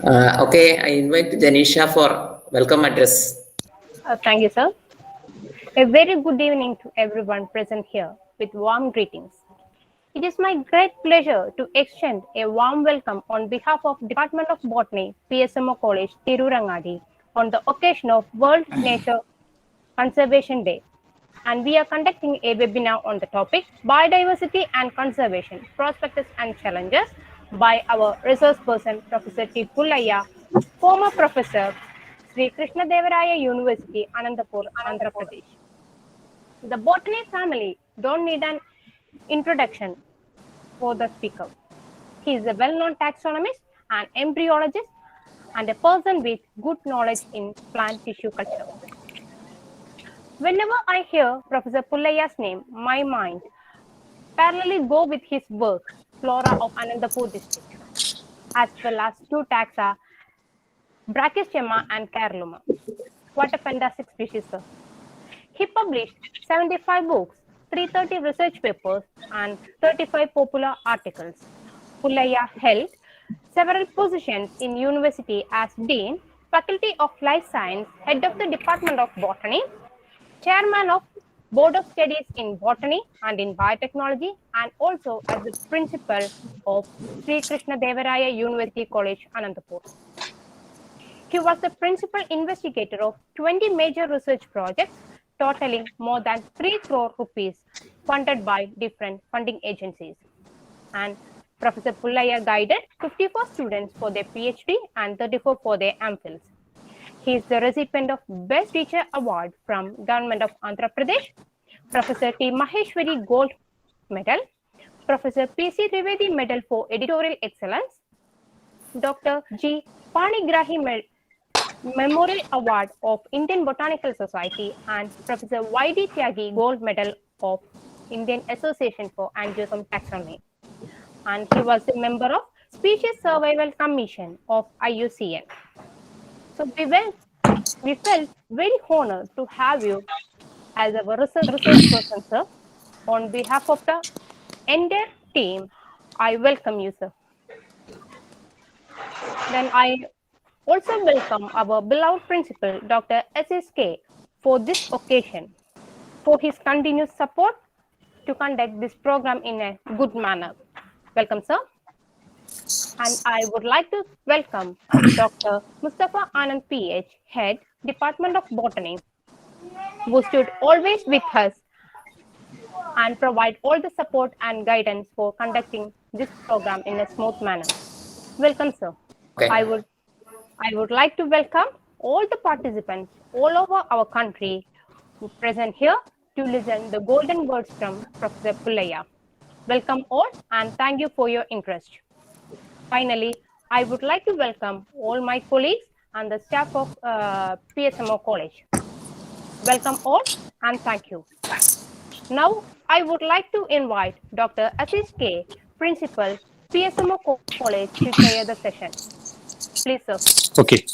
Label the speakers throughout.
Speaker 1: Okay, I invite Janisha for welcome address.
Speaker 2: Thank you, sir. A very good evening to everyone present here with warm greetings. It is my great pleasure to extend a warm welcome on behalf of Department of Botany, PSMO College, Tirurangadi, on the occasion of World Nature Conservation Day. And we are conducting a webinar on the topic Biodiversity and Conservation, Prospects and Challenges by our resource person, Professor T. Pullayya, former professor, Sri Krishna Devaraya University, Anandapur, Andhra Pradesh. The botany family don't need an introduction for the speaker. He is a well-known taxonomist, an embryologist, and a person with good knowledge in plant tissue culture. Whenever I hear Professor Pullayya's name, my mind parallelly go with his work, Flora of Anandapur district, as well as two taxa, Brachyschema and Carluma. What a fantastic species, sir. He published 75 books, 330 research papers, and 35 popular articles. Pullayya held several positions in university as Dean, Faculty of Life Science, Head of the Department of Botany, Chairman of Board of Studies in Botany and in Biotechnology, and also as the Principal of Sri Krishna Devaraya University College, Anandapur. He was the principal investigator of 20 major research projects totaling more than 3 crore rupees funded by different funding agencies. And Professor Pullayya guided 54 students for their PhD and 34 for their MPhils. He is the recipient of Best Teacher Award from Government of Andhra Pradesh, Professor T. Maheshwari Gold Medal, Professor P.C. Trivedi Medal for Editorial Excellence, Dr. G. Panigrahi Memorial Award of Indian Botanical Society, and Professor Y.D. Tyagi Gold Medal of Indian Association for Angiosperm Taxonomy. And he was a member of Species Survival Commission of IUCN. So we felt very honored to have you as our research person, sir. On behalf of the entire team, I welcome you, sir. Then I also welcome our beloved principal, Dr. SSK, for this occasion, for his continued support to conduct this program in a good manner. Welcome, sir. And I would like to welcome Dr. Mustafa Anand PH, Head, Department of Botany, who stood always with us and provide all the support and guidance for conducting this program in a smooth manner. Welcome, sir.
Speaker 1: Okay.
Speaker 2: I would like to welcome all the participants all over our country who present here to listen the golden words from Professor Pullayya. Welcome all and thank you for your interest. Finally, I would like to welcome all my colleagues and the staff of PSMO College. Welcome all and thank you. Now, I would like to invite Dr. Ashish K, Principal, PSMO College, to chair the session. Please, sir.
Speaker 3: Okay.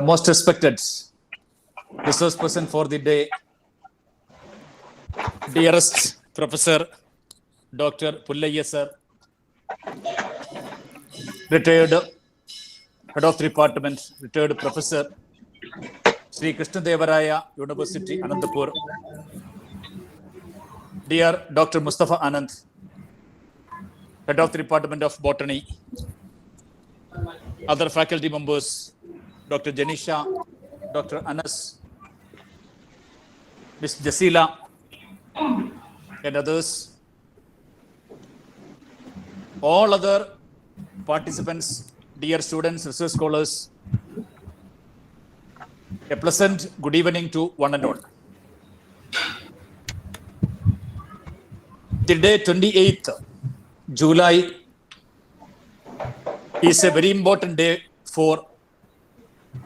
Speaker 3: Most respected resource person for the day, dearest Professor Dr. Pullayya sir, retired Head of the Department, retired Professor, Sri Krishna Devaraya University, Anandapur, dear Dr. Mustafa Anand, Head of the Department of Botany, other faculty members, Dr. Janisha, Dr. Anas, Ms. Jasila, and others, all other participants, dear students, research scholars, a pleasant good evening to one and all. The day 28th July is a very important day for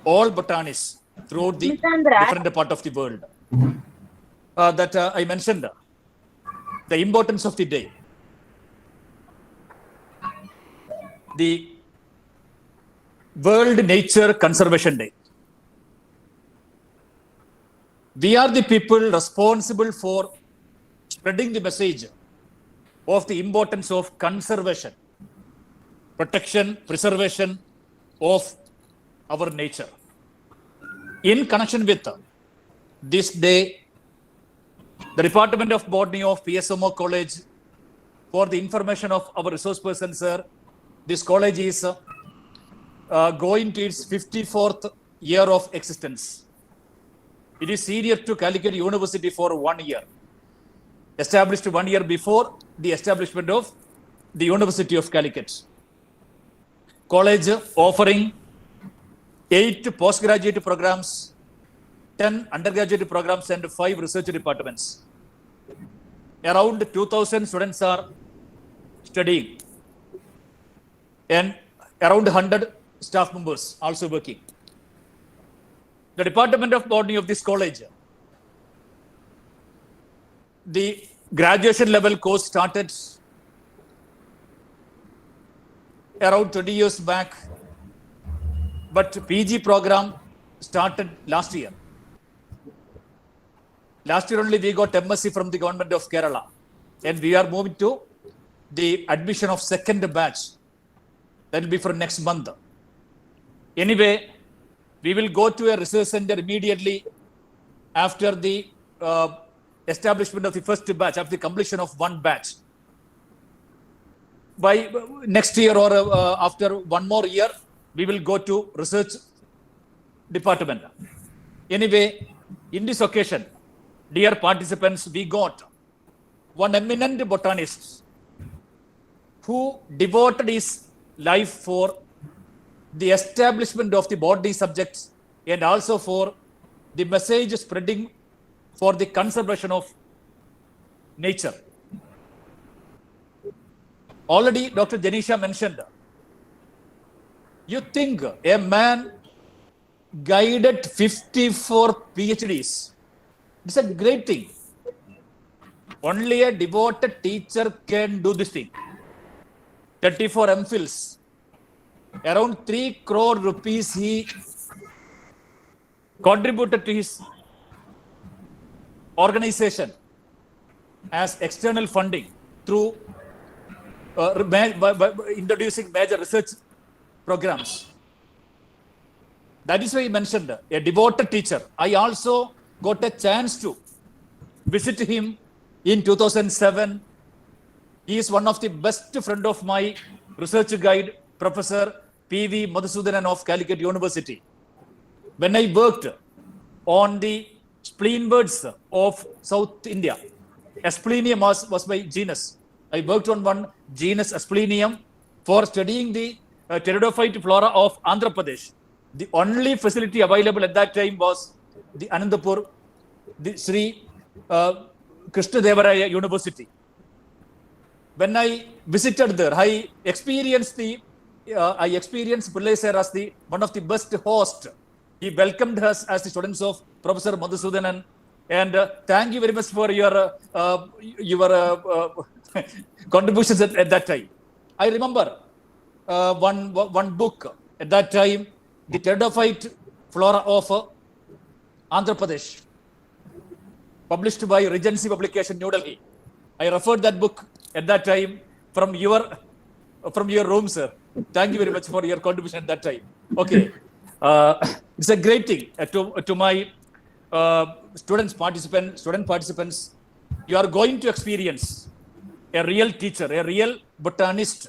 Speaker 3: all botanists throughout the different part of the world. I mentioned the importance of the day. The World Nature Conservation Day. We are the people responsible for spreading the message of the importance of conservation, protection, preservation of our nature. In connection with this day, the Department of Botany of PSMO College, for the information of our resource person, sir, this college is going to its 54th year of existence. It is senior to Calicut University for 1 year. Established 1 year before the establishment of the University of Calicut. College offering 8 postgraduate programs, 10 undergraduate programs, and 5 research departments. Around 2,000 students are studying, and around 100 staff members also working. The Department of Botany of this college, the graduation level course started around 20 years back, but PG program started last year. Last year only we got MSc from the government of Kerala, and we are moving to the admission of second batch. That will be for next month. Anyway, we will go to a research center immediately after the establishment of the first batch, after the completion of one batch. By next year or after 1 more year, we will go to research department. Anyway, in this occasion, dear participants, we got one eminent botanist who devoted his life for the establishment of the botany subjects and also for the message spreading for the conservation of nature. Already Dr. Janisha mentioned, you think a man guided 54 PhDs. It's a great thing. Only a devoted teacher can do this thing. 34 MPhils. Around 3 crore rupees he contributed to his organization as external funding through by introducing major research programs. That is why he mentioned a devoted teacher. I also got a chance to visit him in 2007. He is one of the best friend of my research guide, Professor P.V. Madhusudanan of Calicut University. When I worked on the spleen birds of South India, Asplenium was my genus. I worked on one genus Asplenium for studying the pteridophyte flora of Andhra Pradesh. The only facility available at that time was the Anandapur, the Sri Krishna Devaraya University. When I visited there, I experienced Pullai sir as the one of the best host. He welcomed us as the students of Professor Madhusudanan, and thank you very much for your contributions at that time. I remember one book at that time, the pteridophyte flora of Andhra Pradesh, published by Regency Publication, New Delhi. I referred that book at that time from your room, sir. Thank you very much for your contribution at that time. Okay, it's a great thing to my student participants. You are going to experience a real teacher, a real botanist.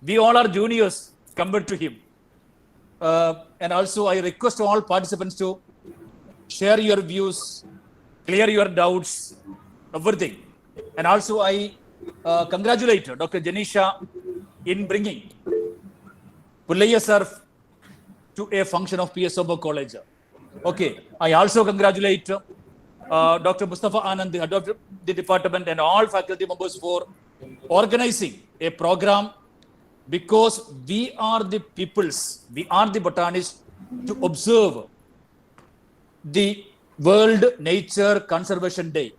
Speaker 3: We all are juniors compared to him. And also I request all participants to share your views, clear your doubts, everything. And also I congratulate Dr. Janisha in bringing Pullaiah sir to a function of PSMO College. Okay, I also congratulate Dr. Mustafa Anand, the head of the department, and all faculty members for organizing a program, because we are the peoples, we are the botanists, to observe the World Nature Conservation Day.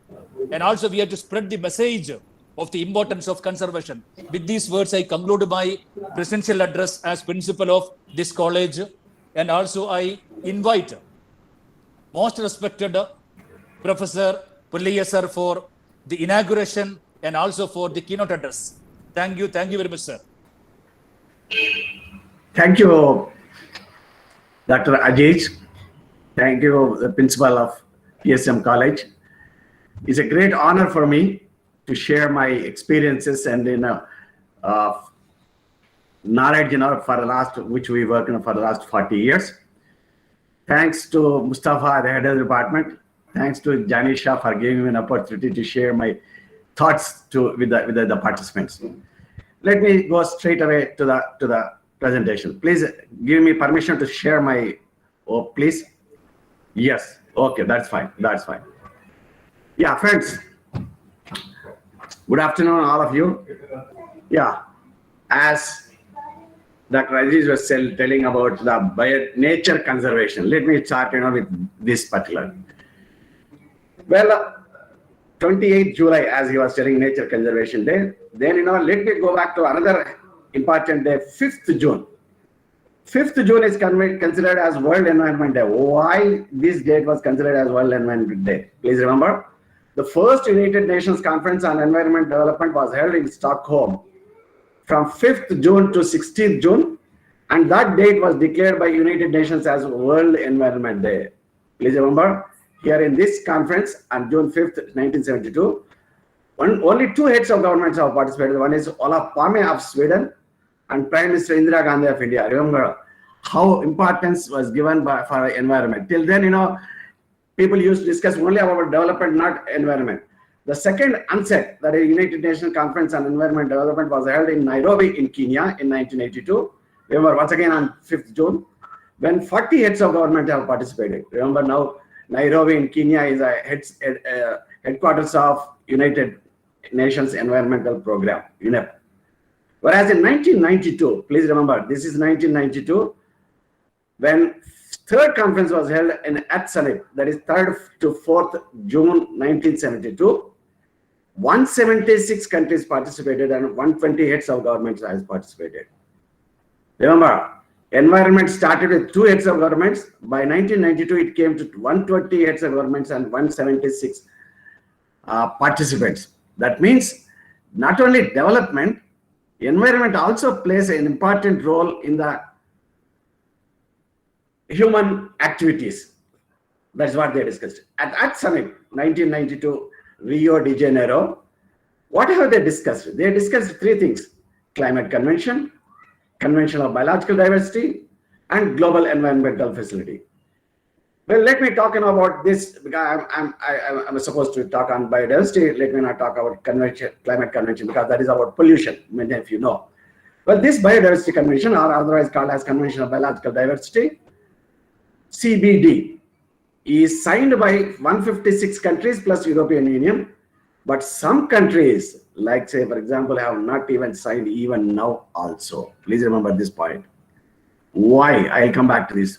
Speaker 3: And also we have to spread the message of the importance of conservation. With these words, I conclude my presidential address as principal of this college. And also I invite most respected Professor Pullaiah sir for the inauguration and also for the keynote address. Thank you very much, sir.
Speaker 4: Thank you, Dr. Ajiz, thank you, the principal of PSM College. It's a great honor for me to share my experiences and knowledge, for the last, which we work for the last 40 years. Thanks to Mustafa, the head of the department. Thanks to Janisha for giving me an opportunity to share my thoughts with the participants. Let me go straight away to the presentation. Please give me permission to share my. Oh, please. Yes. Okay, that's fine. That's fine. Yeah, friends. Good afternoon, all of you. Yeah, as Dr. Aziz was telling about the nature conservation. Let me start, with this particular. Well, 28th July, as he was telling, Nature Conservation Day. Then, let me go back to another important day, 5th June. 5th June is considered as World Environment Day. Why this date was considered as World Environment Day? Please remember, the first United Nations Conference on Environment Development was held in Stockholm from 5th June to 16th June, and that date was declared by United Nations as World Environment Day. Please remember, here in this conference on June 5th, 1972, only two heads of governments have participated. One is Olof Palme of Sweden and Prime Minister Indira Gandhi of India. Remember how importance was given for environment. Till then, people used to discuss only about development, not environment. The second UNCED, that is United Nations Conference on Environment Development, was held in Nairobi in Kenya in 1982. Remember, once again on 5th June, when 40 heads of government have participated. Remember now, Nairobi in Kenya is a headquarters of United Nations Environmental Program, UNEP. Whereas in 1992, please remember, this is 1992, when third conference was held in at Summit, that is 3rd to 4th June 1972, 176 countries participated and 120 heads of governments has participated. Remember, environment started with 2 heads of governments. By 1992, it came to 120 heads of governments and 176 participants. That means not only development, environment also plays an important role in the human activities. That's what they discussed. At Summit, 1992, Rio de Janeiro, what have they discussed? They discussed 3 things: climate convention, Convention of Biological Diversity, and Global Environmental Facility. Well, let me talk about this, because I'm supposed to talk on biodiversity. Let me not talk about climate convention, because that is about pollution, many of you know. Well, this biodiversity convention, or otherwise called as Convention of Biological Diversity, CBD, is signed by 156 countries plus European Union, but some countries, like say for example, have not even signed even now also. Please remember this point. Why? I'll come back to this.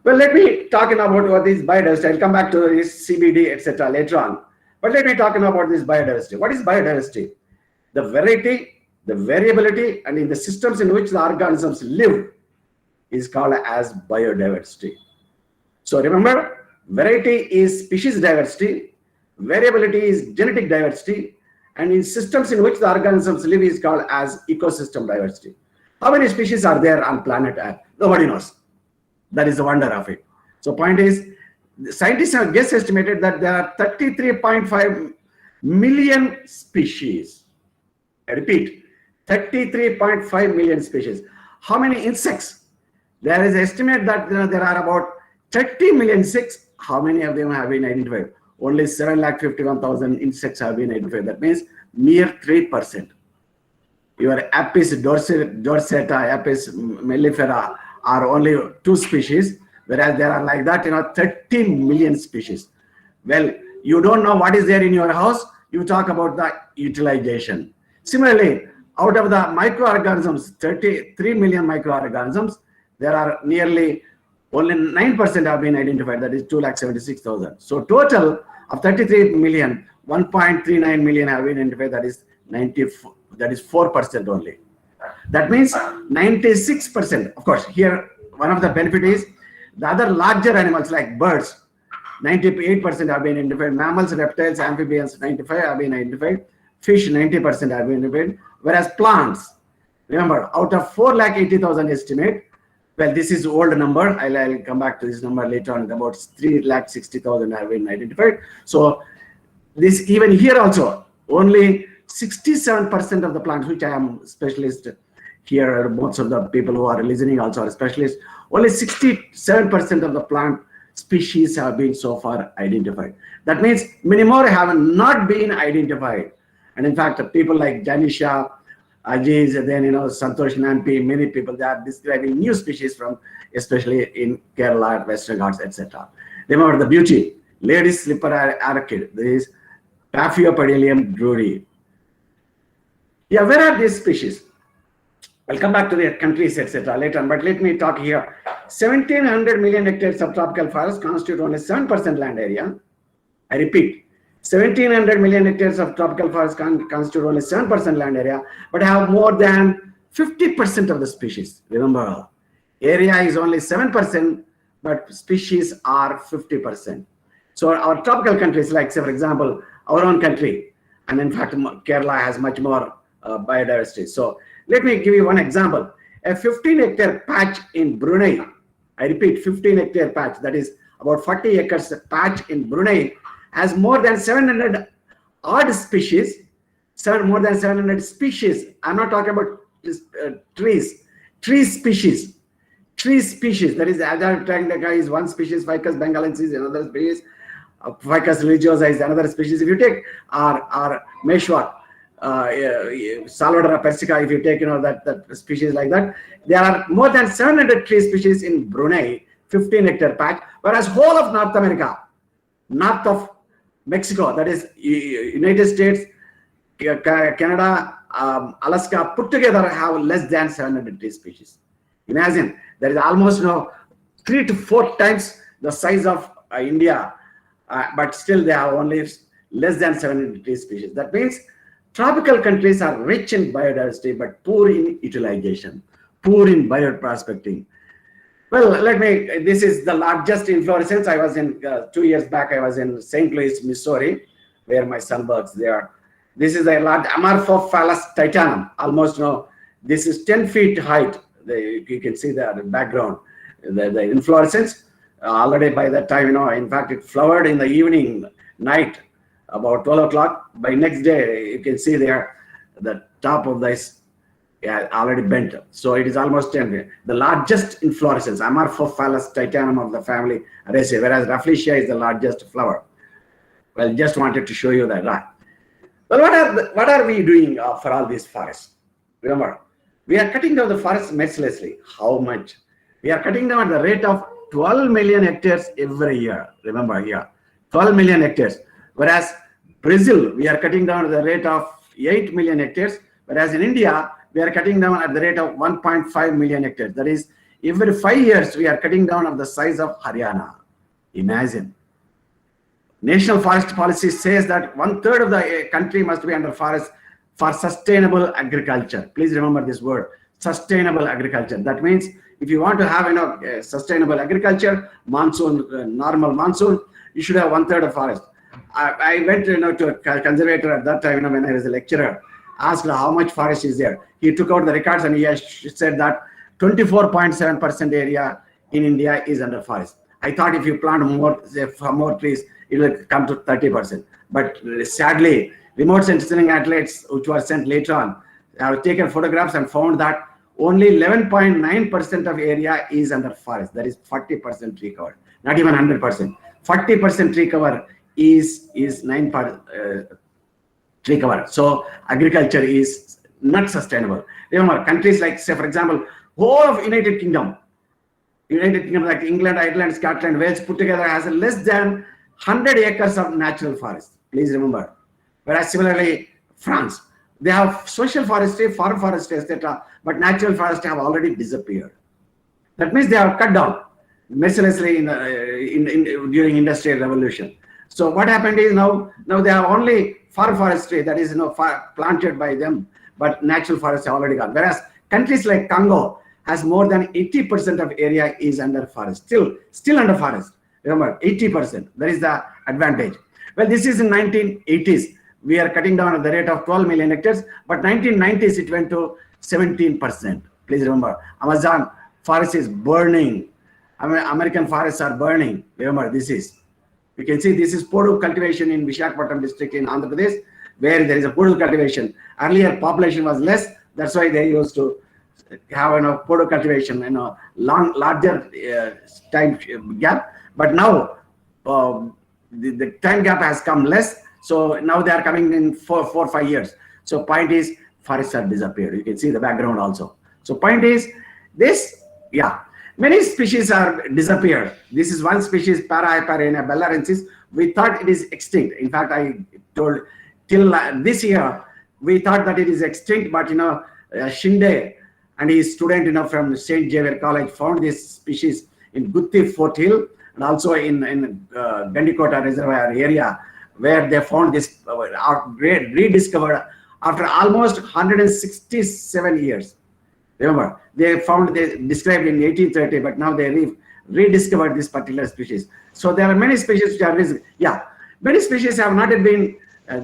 Speaker 4: Well, let me talk about what is biodiversity. I'll come back to this CBD, etc. later on. But let me talk about this biodiversity. What is biodiversity? The variety, the variability, and in the systems in which the organisms live is called as biodiversity. So remember, variety is species diversity, variability is genetic diversity, and in systems in which the organisms live is called as ecosystem diversity. How many species are there on planet Earth? Nobody knows. That is the wonder of it. So point is, scientists have just estimated that there are 33.5 million species. I repeat, 33.5 million species. How many insects? There is an estimate that there are about 30 million insects. How many of them have been identified? Only 751,000 insects have been identified. That means mere 3%. Your Apis dorsata, Apis mellifera are only 2 species, whereas there are like that, 30 million species. Well, you don't know what is there in your house, you talk about the utilization. Similarly, out of the microorganisms, 33 million microorganisms, there are nearly only 9% have been identified, that is 276,000. So total of 33 million, 1.39 million have been identified, that is 4% only. That means 96%. Of course, here one of the benefit is the other larger animals like birds, 98% have been identified. Mammals, reptiles, amphibians, 95% have been identified. Fish, 90% have been identified. Whereas plants, remember, out of 480,000 estimate, Well, this is old number. I'll come back to this number later on. About 360,000 have been identified. So this, even here also, only 67% of the plants, which I am specialist here, most of the people who are listening also are specialists, only 67% of the plant species have been so far identified. That means many more have not been identified. And in fact, people like Janisha, Ajiz, and then Santosh Nampi, many people, they are describing new species from, especially in Kerala, Western Ghats, etc. Remember the beauty, ladies slipper orchid. There is Paphiopedilum drury. Yeah, where are these species? I'll come back to the countries, etc. later on, but let me talk here. 1,700 million hectares of tropical forest constitute only 7% land area. I repeat, 1,700 million hectares of tropical forest constitute only 7% land area, but have more than 50% of the species. Remember, area is only 7%, but species are 50%. So our tropical countries, like say for example, our own country, and in fact, Kerala has much more biodiversity. So let me give you one example. A 15-hectare patch in Brunei, I repeat, 15-hectare patch, that is about 40 acres patch in Brunei, has more than 700 odd species, more than 700 species. I'm not talking about trees, tree species. That is, Azadirachta is one species, Ficus bengalensis is another species, Ficus religiosa is another species. If you take our meshwat, Salvador persica, if you take that species like that, there are more than 700 tree species in Brunei, 15-hectare patch, whereas whole of North America, north of Mexico, that is United States, Canada, Alaska, put together have less than 700 tree species. Imagine, there is almost 3 to 4 times the size of India, but still they have only less than 700 tree species. That means tropical countries are rich in biodiversity, but poor in utilization, poor in bioprospecting. Well, this is the largest inflorescence. I was in, 2 years back, I was in St. Louis, Missouri, where my son works there. This is a large Amorphophallus titanum, almost, this is 10 feet height. You can see the background, the inflorescence. Already by that time, in fact, it flowered in the evening, night, about 12 o'clock. By next day, you can see there, the top of this already bent. So it is almost 10. The largest inflorescence, Amorphophallus titanum of the family Araceae, whereas Rafflesia is the largest flower. Well, just wanted to show you that. Right. Well, what are we doing for all these forests? Remember, we are cutting down the forests mercilessly. How much? We are cutting down at the rate of 12 million hectares every year. Remember here, 12 million hectares. Whereas Brazil, we are cutting down at the rate of 8 million hectares. Whereas in India, we are cutting down at the rate of 1.5 million hectares. That is, every 5 years, we are cutting down of the size of Haryana. Imagine. National Forest Policy says that 1/3 of the country must be under forest for sustainable agriculture. Please remember this word, sustainable agriculture. That means if you want to have sustainable agriculture, monsoon, normal monsoon, you should have 1/3 of forest. I went to a conservator at that time, when I was a lecturer, asked how much forest is there. He took out the records and he said that 24.7% area in India is under forest. I thought if you plant more trees, it will come to 30%. But sadly, remote sensing satellites, which were sent later on, have taken photographs and found that only 11.9% of area is under forest. That is 40% tree cover, not even 100%. 40% tree cover is 9% tree cover. So agriculture is not sustainable. Remember, countries like, say for example, whole of United Kingdom like England, Ireland, Scotland, Wales put together has less than 100 acres of natural forest. Please remember. Whereas similarly, France, they have social forestry, farm forestry, etc., but natural forests have already disappeared. That means they have cut down mercilessly during Industrial Revolution. So what happened is now they have only farm forestry, that is planted by them, but natural forests have already gone. Whereas countries like Congo has more than 80% of area is under forest, still under forest. Remember, 80%. That is the advantage. Well, this is in 1980s. We are cutting down at the rate of 12 million hectares, but 1990s it went to 17%. Please remember, Amazon forest is burning. American forests are burning. Remember, this is. You can see this is podu cultivation in Visakhapatnam district in Andhra Pradesh, where there is a podu cultivation. Earlier, population was less. That's why they used to have podu cultivation, larger time gap. But now the time gap has come less. So now they are coming in 4 or 5 years. So point is, forests have disappeared. You can see the background also. So point is this, many species are disappeared. This is one species, Parahyperina bellarensis. We thought it is extinct. In fact, I told till this year, we thought that it is extinct, but Shinde and his student from St. Xavier College found this species in Gutti Foothill and also in Gandikota Reservoir area, where they found this rediscovered after almost 167 years. Remember, they described in 1830, but now they rediscovered this particular species. So there are many species which are many species have not yet been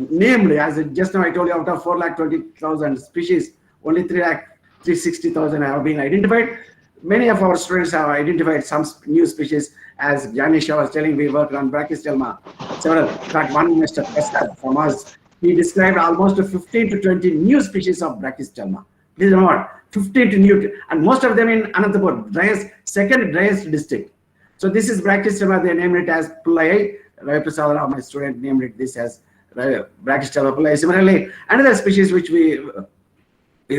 Speaker 4: named. As just now I told you, out of 4,20,000 species, only 360,000 have been identified. Many of our students have identified some new species. As Janisha was telling, we worked on Brachystelma. Several, in fact, one Mr. Pesca from us, he described almost 15 to 20 new species of Brachystelma. Please remember, 15 to new, and most of them in Anantapur, second driest district. So this is Brachystelma. They named it as Pullai. Ravi Prasad Rao, my student, named it this as Brachystelma pullai. Similarly, another species which we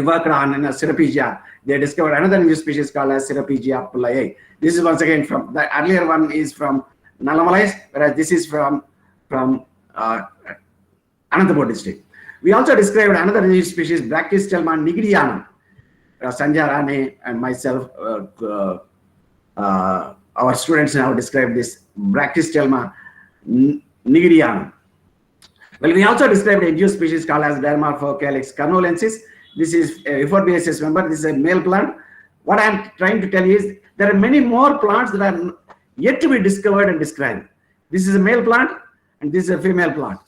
Speaker 4: worked on in Ceropegia, they discovered another new species called as Ceropegia pullai. This is once again from the earlier one is from Nalamalais, whereas this is from Anantapur district. We also described another new species, Brachystelma nigrianum. Sanjay Rane and myself, our students now describe this Brachystelma nigrianum. Well, we also described a new species called as Dermorphocalyx carnolensis. This is a Euphorbiaceous member. This is a male plant. What I am trying to tell you is there are many more plants that are yet to be discovered and described. This is a male plant and this is a female plant.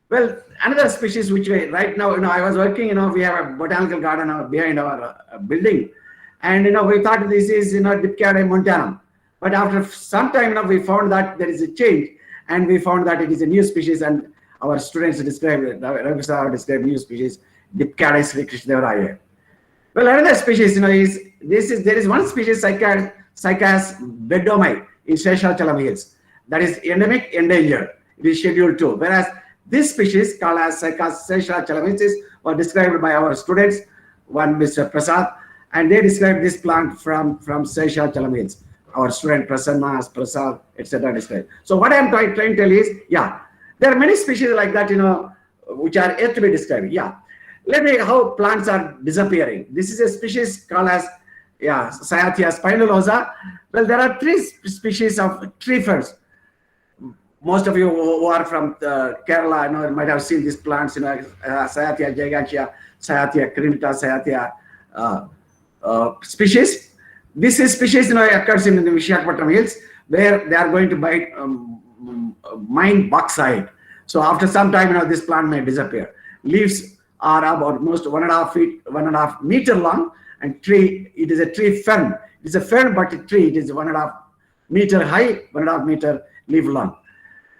Speaker 4: Well, another species which right now, I was working, we have a botanical garden behind our building. And, we thought this is, Dipcada montanum. But after some time, we found that there is a change and we found that it is a new species, and our students described it. Ravi described new species, Dipcada Sri Krishnadevaraye. Well, another species, there is one species, Cycas bedomai in Seshachalam Hills. That is endemic, endangered. It is scheduled 2. Whereas this species called as Cycas seshachalensis was described by our students, one Mr. Prasad, and they described this plant from Seshachalam Hills. Our student Prasanna, Prasad, etc. described. So what I am trying to tell you is, there are many species like that, which are yet to be described. Let me how plants are disappearing. This is a species called as Cyathea spinulosa. Well, there are 3 species of tree ferns. Most of you who are from Kerala, might have seen these plants, Cyathea gigantea, Cyathea crinita, Cyathea species. This is species, occurs in the Visakhapatnam Hills, where they are going to mine bauxite. So after some time, this plant may disappear. Leaves are about almost 1.5 meter long, and tree. It is a tree fern. It is a fern, but a tree. It is 1.5 meter high, 1.5 meter leaf long.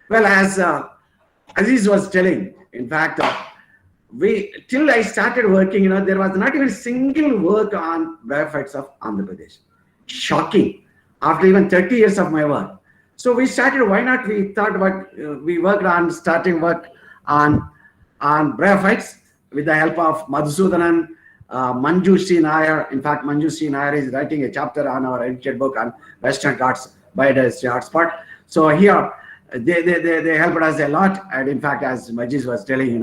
Speaker 4: Well, as Aziz was telling, in fact, till I started working, there was not even a single work on bryophytes of Andhra Pradesh. Shocking. After even 30 years of my work. So we started, why not? We thought we worked on starting work on bryophytes with the help of Madhusudanan, Manjushri Nair. In fact, Manjushri Nair is writing a chapter on our edited book on Western Ghats Biodiversity Hotspot. So here, they helped us a lot. And in fact, as Majid was telling,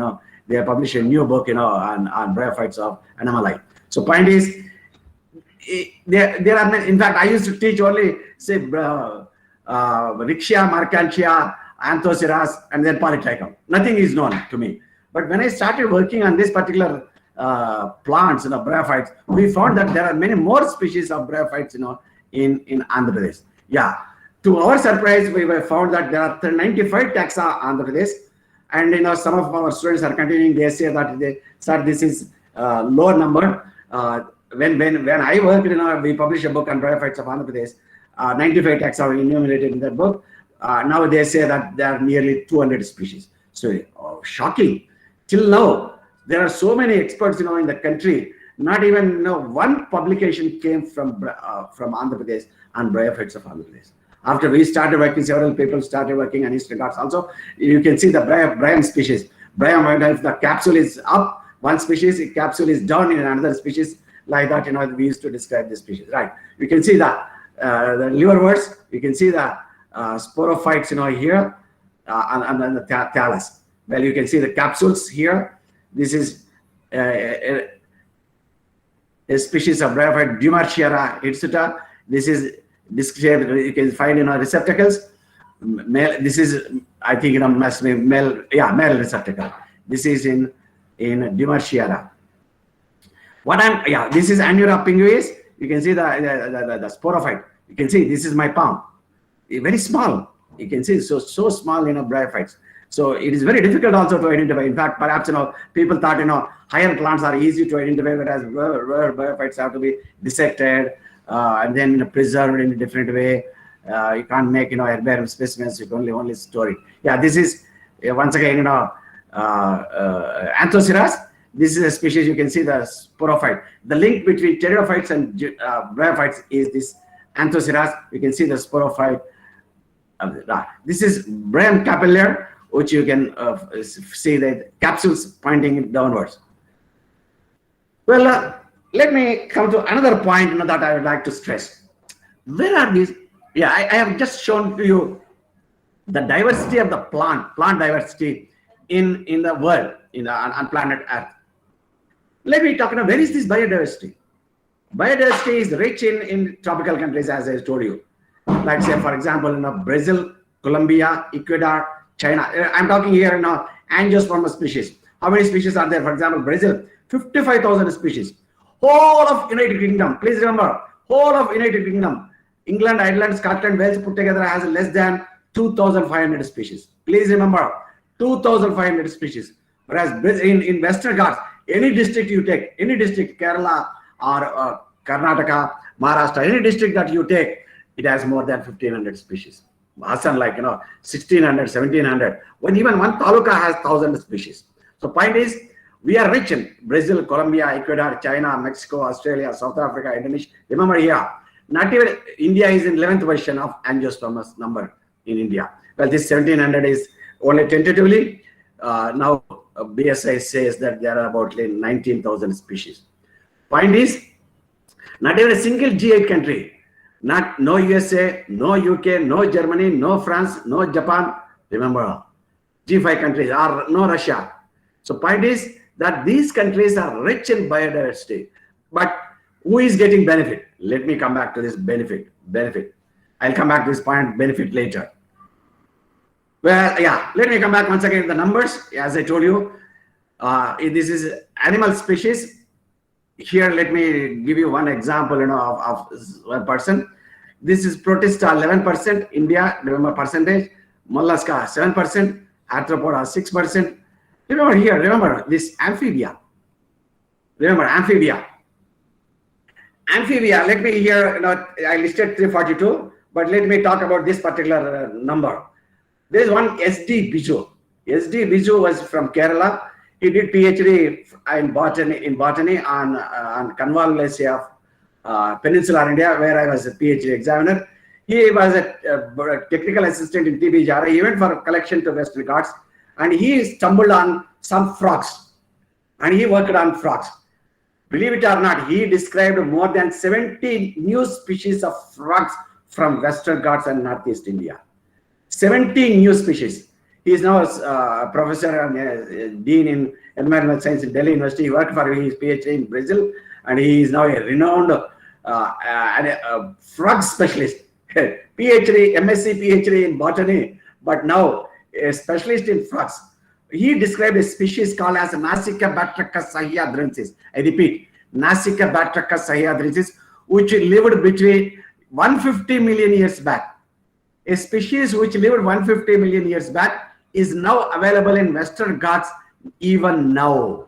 Speaker 4: they have published a new book, on bryophytes of Anomalai. So point is, there are many. In fact, I used to teach only, say, Rixia, Marcantia, Anthoceras, and then Polytrichum. Nothing is known to me. But when I started working on this particular plants, bryophytes, we found that there are many more species of bryophytes, in Andhra Pradesh. To our surprise, we found that there are 95 taxa Andhra Pradesh, and some of our students are continuing. They say that this is lower number. when I worked, we published a book on bryophytes of Andhra Pradesh. 95 taxa are enumerated in that book. Now they say that there are nearly 200 species. So shocking. Till now, there are so many experts, in the country. Not even one publication came from Andhra Pradesh on bryophytes of Andhra Pradesh. After we started working, several people started working on Eastern Ghats. Also, you can see the Bryum species. Bryum, if the capsule is up, one species, the capsule is down in another species. Like that, we used to describe this species, right? You can see the liverworts. You can see the sporophytes, here, and then the thallus. Well, you can see the capsules here. This is a species of bryophyte, Dumarchiera hirsuta. This is described. You can find receptacles. Male. This is, I think, must be male. Yeah, male receptacle. This is in Dumarchiera. This is Anura pinguis. You can see the sporophyte. You can see this is my palm. Very small. You can see so small, bryophytes. So it is very difficult also to identify. In fact, perhaps people thought higher plants are easy to identify, whereas bryophytes have to be dissected and then preserved in a different way. You can't make herbarium specimens. You can only store it. Yeah, this is once again Anthoceras. This is a species. You can see the sporophyte. The link between pteridophytes and bryophytes is this Anthoceras. You can see the sporophyte. This is Bryum capillare, which you can see the capsules pointing downwards. Well, let me come to another point that I would like to stress. Where are these? Yeah, I have just shown to you the diversity of the plant diversity in the world, on planet Earth. Let me talk about where is this biodiversity? Biodiversity is rich in tropical countries, as I told you. Like, say, for example, Brazil, Colombia, Ecuador, China. I'm talking here angiospermous species. How many species are there? For example, Brazil, 55,000 species. Whole of United Kingdom, please remember, whole of United Kingdom, England, Ireland, Scotland, Wales put together has less than 2,500 species. Please remember, 2,500 species. Whereas in Western Ghats, any district you take, any district, Kerala or Karnataka, Maharashtra, any district that you take, it has more than 1,500 species. Assam, 1,600, 1,700. When even one taluka has 1,000 species. So point is, we are rich in Brazil, Colombia, Ecuador, China, Mexico, Australia, South Africa, Indonesia. Remember here, not even India is in 11th version of angiospermous number in India. Well, this 1,700 is only tentatively. Now BSI says that there are about 19,000 species. Point is, not even a single G8 country, no USA, no UK, no Germany, no France, no Japan. Remember, G5 countries are no Russia. So point is that these countries are rich in biodiversity, but who is getting benefit? Let me come back to this benefit. I'll come back to this point, benefit, later. Well, yeah, let me come back once again to the numbers. As I told you, this is animal species. Here, let me give you one example, of one person. This is Protista, 11%. India, remember percentage. Mollusca, 7%. Arthropoda, 6%. Remember this amphibia. Remember amphibia. Amphibia, let me here, I listed 342, but let me talk about this particular number. There is one SD Biju. SD Biju was from Kerala. He did PhD in botany on convolvulaceae of peninsular India, where I was a PhD examiner. He was a technical assistant in TB Jara. He went for a collection to Western Ghats, and he stumbled on some frogs, and he worked on frogs. Believe it or not, he described more than 70 new species of frogs from Western Ghats and Northeast India. 70 new species. He is now a professor and dean in environmental science in Delhi University. He worked for his PhD in Brazil, and he is now a renowned frog specialist. PhD, MSc, PhD in botany, but now a specialist in frogs. He described a species called as Nasica batrachus sahyadrensis. I repeat, Nasica batrachus sahyadrensis, which lived between 150 million years back. A species which lived 150 million years back is now available in Western Ghats even now.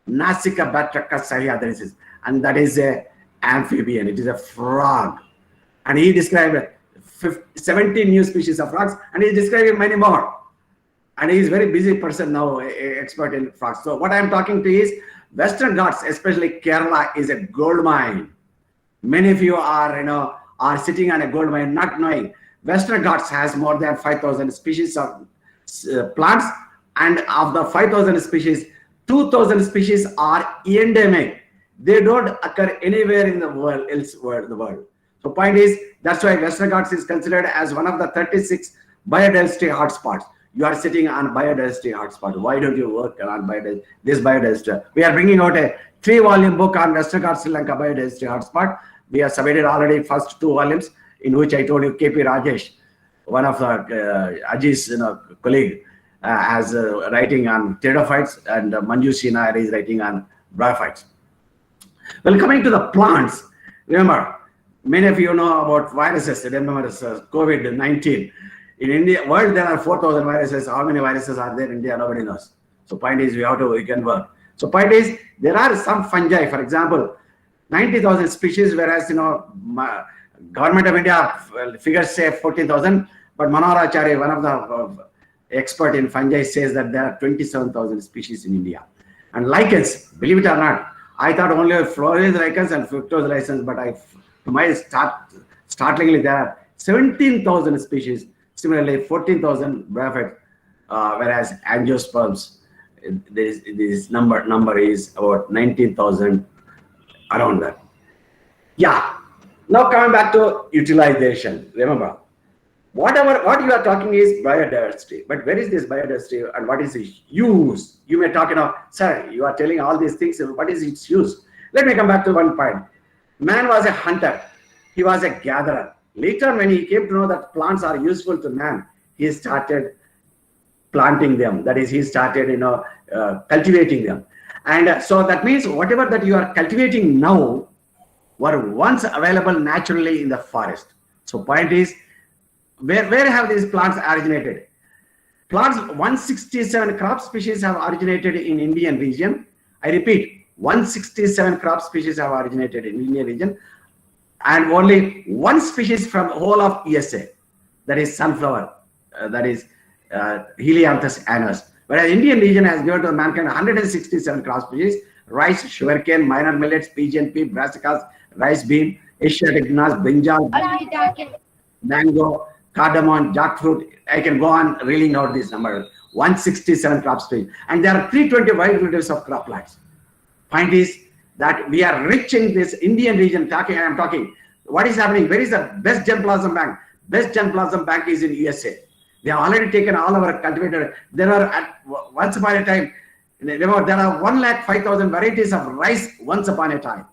Speaker 4: Nasica batrachus sahyadrensis. and that is a amphibian. It is a frog. And he described 17 new species of frogs, and he described many more. And he is very busy person now, expert in frogs. So what I am talking to is Western Ghats, especially Kerala, is a gold mine. Many of you are sitting on a gold mine not knowing. Western Ghats has more than 5,000 species of plants, and of the 5,000 species, 2,000 species are endemic. They don't occur anywhere in the world, the world. So point is, that's why Western Ghats is considered as one of the 36 biodiversity hotspots. You are sitting on biodiversity hotspot. Why don't you work on this biodiversity? We are bringing out a 3-volume book on Western Ghats Sri Lanka biodiversity hotspot. We have submitted already first 2 volumes, in which I told you KP Rajesh, one of the Ajit's colleague, as writing on pteridophytes, and Manju Sinha is writing on bryophytes. Well, coming to the plants, remember, many of you know about viruses. Remember COVID-19. In India, world there are 4,000 viruses. How many viruses are there in India? Nobody knows. So point is, we can work. So point is, there are some fungi, for example, 90,000 species, whereas government of India figures say 14,000, but Manohar Acharya, one of the expert in fungi, says that there are 27,000 species in India. And lichens, believe it or not, I thought only Flores lichens and fructose lichens, but to my startlingly, there are 17,000 species. Similarly, 14,000 bryophytes, whereas angiosperms, this number is about 19,000, around that. Yeah. Now coming back to utilization. Remember, what you are talking is biodiversity. But where is this biodiversity and what is its use? You may talk, sir, you are telling all these things. What is its use? Let me come back to one point. Man was a hunter. He was a gatherer. Later, when he came to know that plants are useful to man, he started planting them. That is, he started, cultivating them. And so that means whatever that you are cultivating now were once available naturally in the forest. So point is, where have these plants originated? Plants, 167 crop species have originated in Indian region. I repeat, 167 crop species have originated in Indian region, and only 1 species from whole of USA, that is sunflower, that is Helianthus annuus. Whereas Indian region has given to mankind 167 crop species: rice, sugarcane, minor millets, pigeon pea, brassicas, rice bean, Asiatic grass, brinjal, mango, cardamom, jackfruit. I can go on reeling out this number. 167 crop species, and there are 320 wild varieties of croplands. Point is that we are rich in this Indian region. I am talking. What is happening? Where is the best germplasm bank? Best germplasm bank is in USA. They have already taken all our cultivated. There are once upon a time. Remember, there are 105,000 varieties of rice once upon a time.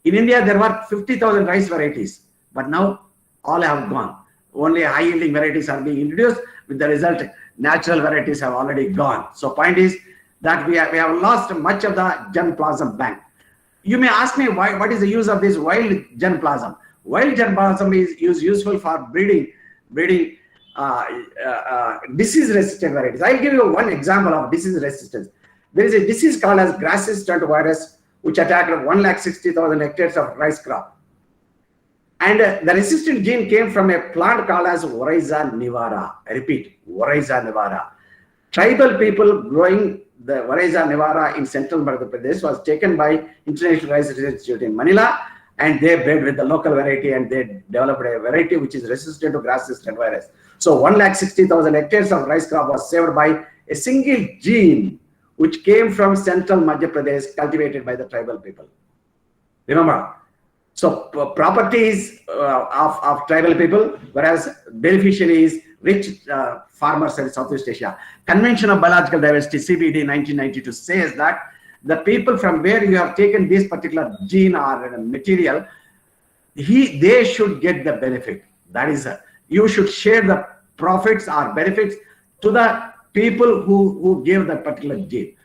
Speaker 4: In India, there were 50,000 rice varieties, but now all have gone. Only high-yielding varieties are being introduced. With the result, natural varieties have already gone. So, point is that we have lost much of the germplasm bank. You may ask me why? What is the use of this wild germplasm? Wild germplasm is useful for breeding disease-resistant varieties. I'll give you one example of disease resistance. There is a disease called as grass-resistant virus, which attacked 160,000 hectares of rice crop. And the resistant gene came from a plant called as Oryza nivara. I repeat, Oryza nivara. Tribal people growing the Oryza nivara in central Madhya Pradesh was taken by International Rice Research Institute in Manila, and they bred with the local variety, and they developed a variety which is resistant to grass-resistant virus. So 160,000 hectares of rice crop was saved by a single gene which came from central Madhya Pradesh, cultivated by the tribal people. Remember, so properties of tribal people, whereas beneficiaries, rich farmers in Southeast Asia. Convention of Biological Diversity, CBD 1992, says that the people from where you have taken this particular gene or material, they should get the benefit. That is, you should share the profits or benefits to the people who gave that particular gene.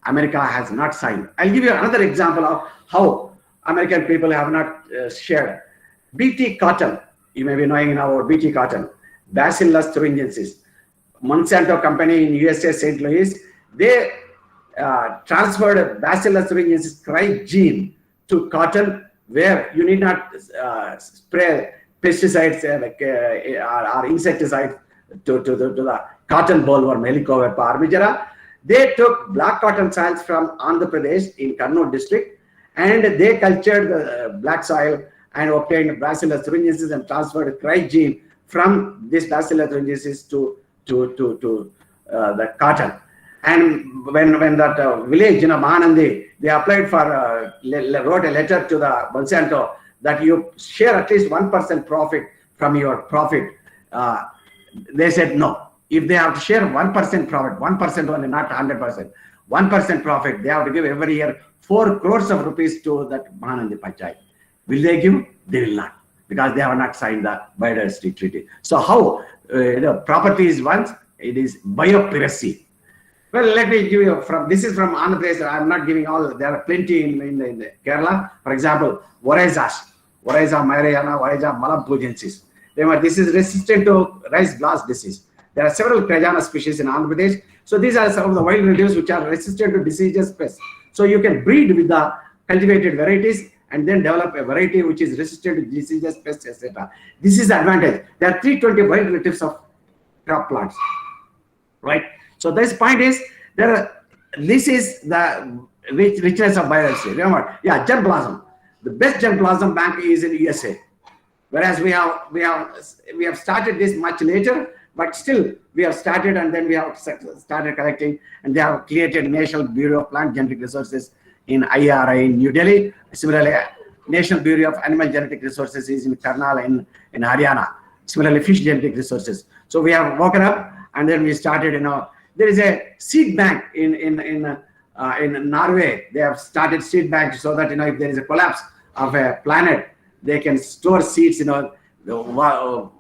Speaker 4: America has not signed. I'll give you another example of how American people have not shared. BT cotton, you may be knowing now about BT cotton, Bacillus thuringiensis. Monsanto company in USA, St. Louis, they transferred Bacillus thuringiensis cry gene to cotton, where you need not spray pesticides or insecticides to the cotton bollworm, Helicoverpa armigera. They took black cotton soils from Andhra Pradesh in Kurnool district, and they cultured the black soil and obtained Bacillus thuringiensis and transferred Christ gene from this Bacillus thuringiensis to the cotton. And when that village, Mahanandi, they applied for, wrote a letter to the Monsanto that you share at least 1% profit from your profit. They said no. If they have to share 1% profit, 1% only, not 100%, 1% profit, they have to give every year 4 crores of rupees to that Mahanandi Panchayat. Will they give? They will not, because they have not signed the biodiversity treaty. So how property is once, it is biopiracy. Well, let me give you this is from Andhra Pradesh. I'm not giving all, there are plenty in the Kerala. For example, Varezas, Vareza Mariana, Vareza Malapujensis. This is resistant to rice blast disease. There are several Krajana species in Andhra Pradesh. So these are some of the wild relatives which are resistant to diseases, pests. So you can breed with the cultivated varieties and then develop a variety which is resistant to diseases, pests, etc. This is the advantage. There are 320 wild relatives of crop plants, right? So this point is, this is the richness of biodiversity. Remember, yeah, germplasm. The best germplasm bank is in USA, whereas we have started this much later, but still we have started, and then we have started collecting, and they have created National Bureau of Plant Genetic Resources in IRI in New Delhi. Similarly, National Bureau of Animal Genetic Resources is in Karnal in Haryana. Similarly, Fish Genetic Resources. So we have woken up, and then we started, there is a seed bank in Norway. They have started seed banks so that, if there is a collapse of a planet, they can store seeds, the whole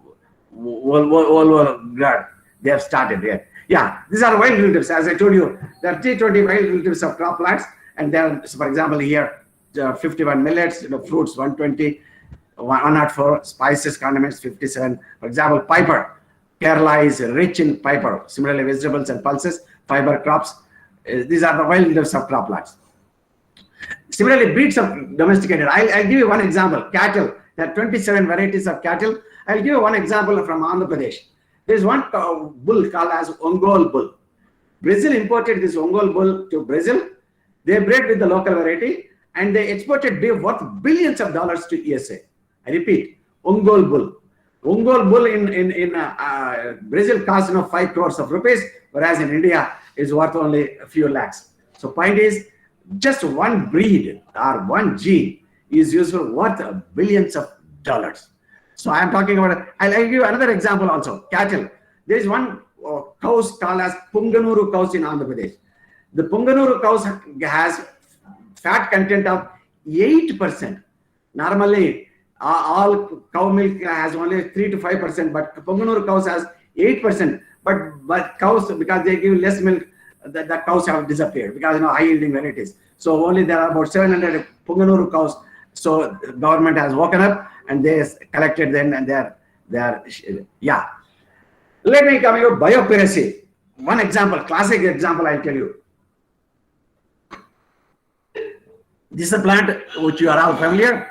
Speaker 4: ground. They have started there. Yeah, these are wild relatives. As I told you, there are 320 wild relatives of crop plants, and there, for example, here, 51 millets, fruits 120, 104, spices, condiments 57. For example, piper. Kerala is rich in piper. Similarly, vegetables and pulses, fiber crops. These are the wild relatives of crop plants. Similarly, breeds of domesticated. I'll give you one example. Cattle. There are 27 varieties of cattle. I'll give you one example from Andhra Pradesh. There is one bull called as Ongole bull. Brazil imported this Ongole bull to Brazil. They bred with the local variety, and they exported beef worth billions of dollars to USA. I repeat, Ongole bull. Ongole bull in Brazil costs 5 crores of rupees, whereas in India is worth only a few lakhs. So point is, just one breed or one gene is useful worth billions of dollars. So I am talking about, I'll give you another example also, cattle. There is one cows called as Punganuru cows in Andhra Pradesh. The Punganuru cows has fat content of 8%. Normally, all cow milk has only 3 to 5%, but Punganuru cows has 8%. But cows, because they give less milk, the cows have disappeared because high yielding varieties. So only there are about 700 Punganuru cows. So the government has woken up and they collected them, and they're yeah. Let me come to biopiracy. One example, classic example, I'll tell you. This is a plant which you are all familiar,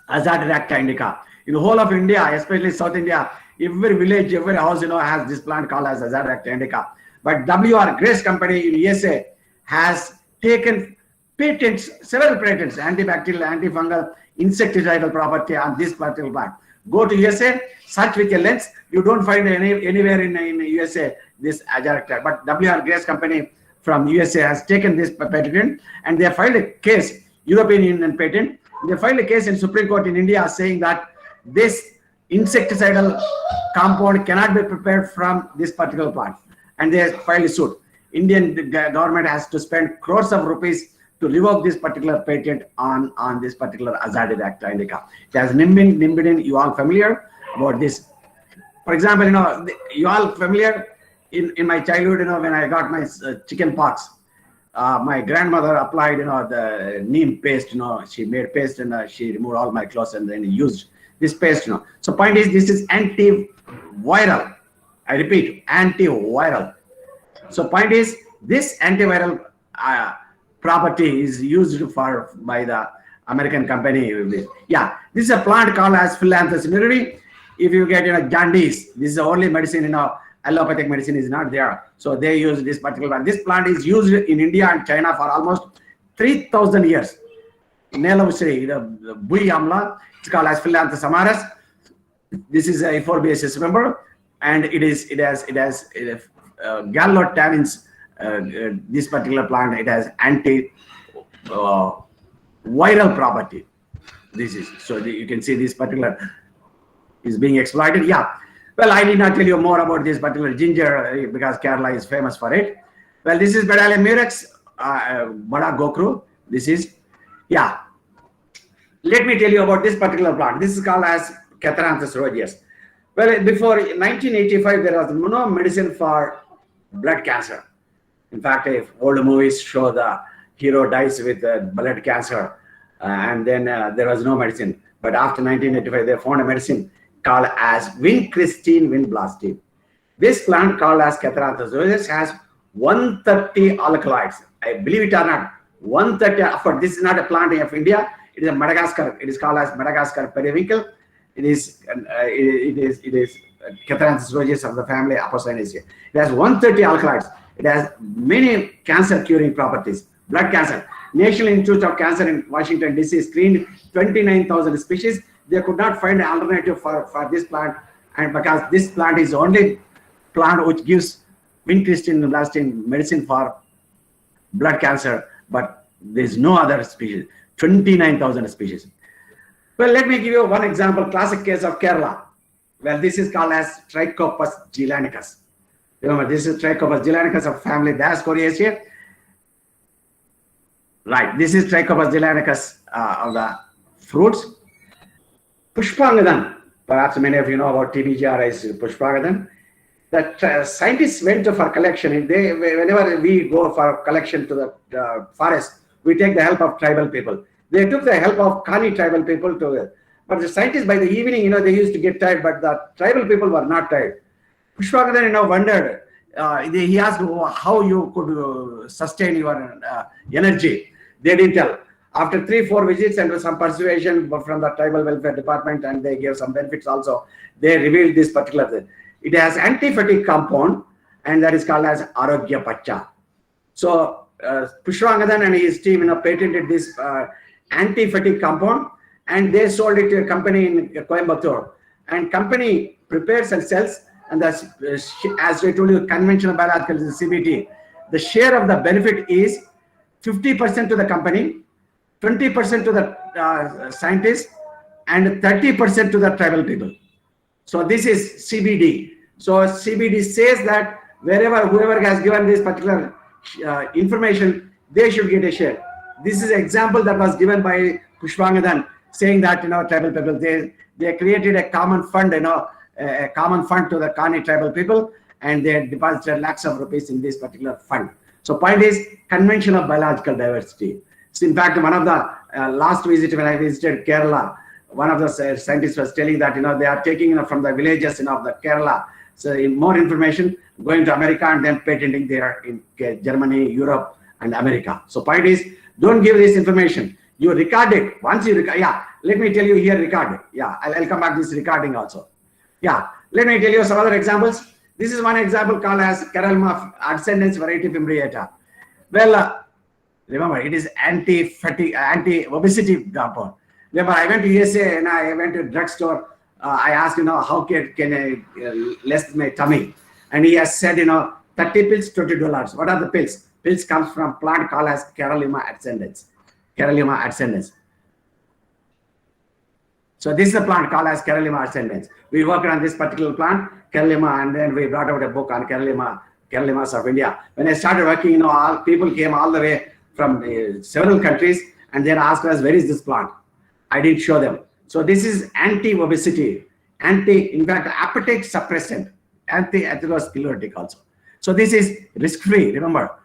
Speaker 4: Azadirachta indica. In the whole of India, especially South India, every village, every house, has this plant called as Azadirachta indica. But W.R. Grace Company in USA has taken patents, several patents, antibacterial, antifungal, insecticidal property on this particular plant. Go to USA, search with a lens, you don't find anywhere in USA this Azadirachta. But W.R. Grace Company from USA has taken this patent, and they filed a case, European Union patent. They filed a case in Supreme Court in India saying that this insecticidal compound cannot be prepared from this particular plant, and they filed a suit. Indian government has to spend crores of rupees to revoke this particular patent on this particular Azadirachta indica. It has nimbidin. You all familiar about this? For example, you all familiar in my childhood, when I got my chicken pox, my grandmother applied, the neem paste, she made paste, and she removed all my clothes and then used this paste, So point is, this is antiviral. I repeat, antiviral. So point is, this antiviral property is used by the American company. Yeah, this is a plant called as Phyllanthus nudity. If you get jaundice, this is the only medicine, allopathic medicine is not there. So they use this particular plant. This plant is used in India and China for almost 3,000 years. Nelavusri, the Bui Amla, it's called as Phyllanthus amaris. This is a 4-basis member, and it has gallotannins. This particular plant, it has anti viral property. This is so you can see this particular is being exploited. Yeah. Well, I did not tell you more about this particular ginger because Kerala is famous for it. Well, this is Badalia murex, Bada Gokru. This is, yeah. Let me tell you about this particular plant. This is called as Catharanthus rhodeus. Well, before 1985, there was no medicine for blood cancer. In fact, if old movies show the hero dies with blood cancer, and then there was no medicine. But after 1985, they found a medicine called as vincristine vinblastine. This plant called as Catharanthus rhodeus has 130 alkaloids. I believe it or not, 130. Of course, this is not a plant of India. It is a Madagascar. It is called as Madagascar periwinkle. It is Catharanthus rhodeus of the family Apocynaceae. It has 130 alkaloids. It has many cancer curing properties. Blood cancer. National Institute of Cancer in Washington, D.C. screened 29,000 species. They could not find an alternative for this plant, and because this plant is the only plant which gives vincristine vinblastine medicine for blood cancer, but there is no other species. 29,000 species. Well, let me give you one example, classic case of Kerala. Well, this is called as Trichopus gelanicus. Remember, this is Trichopus gelanicus of family Diascoriaceae. Right, this is Trichopus gelanicus of the fruits. Pushpangadan, perhaps many of you know about TBGR is Pushpangadan. The scientists went for collection. Whenever we go for collection to the forest, we take the help of tribal people. They took the help of Kani tribal people but the scientists by the evening, they used to get tired, but the tribal people were not tired. Pushpangadan, wondered. He asked how you could sustain your energy. They didn't tell. After 3-4 visits and with some persuasion from the tribal welfare department, and they gave some benefits also, they revealed this particular thing. It has anti-fatigue compound, and that is called as Arogya Pacha. So Pushpangadan and his team patented this anti-fatigue compound, and they sold it to a company in Coimbatore. And company prepares and sells, and that's, as I told you, conventional biological is CBT. The share of the benefit is 50% to the company, 20% to the scientists, and 30% to the tribal people. So this is CBD. So CBD says that whoever has given this particular information, they should get a share. This is an example that was given by Pushpangadan, saying that tribal people, they created a common fund, a common fund to the Kani tribal people, and they deposited lakhs of rupees in this particular fund. So point is convention of biological diversity. So in fact, one of the last visit when I visited Kerala, one of the scientists was telling that they are taking from the villages of the Kerala. So more information going to America and then patenting there in Germany, Europe, and America. So point is, don't give this information. You record it. Once you record, let me tell you here, record it. I'll come back to this recording also. Let me tell you some other examples. This is one example called as Carallima ascendens variety fimbriata. Well, remember, it is anti-fatigue, anti-obesity compound. Remember, I went to USA and I went to a drugstore. I asked, how can I lessen my tummy? And he has said, 30 pills, $20. What are the pills? Pills comes from plant called as Carallima ascendens. Carallima ascendens. So this is a plant called as Carallima ascendens. We worked on this particular plant, Carallima, and then we brought out a book on Carallimas of India. When I started working, all people came all the way from several countries and then asked us, where is this plant? I didn't show them. So this is anti-obesity, in fact, appetite suppressant, anti-atherosclerotic also. So this is risk-free. Remember,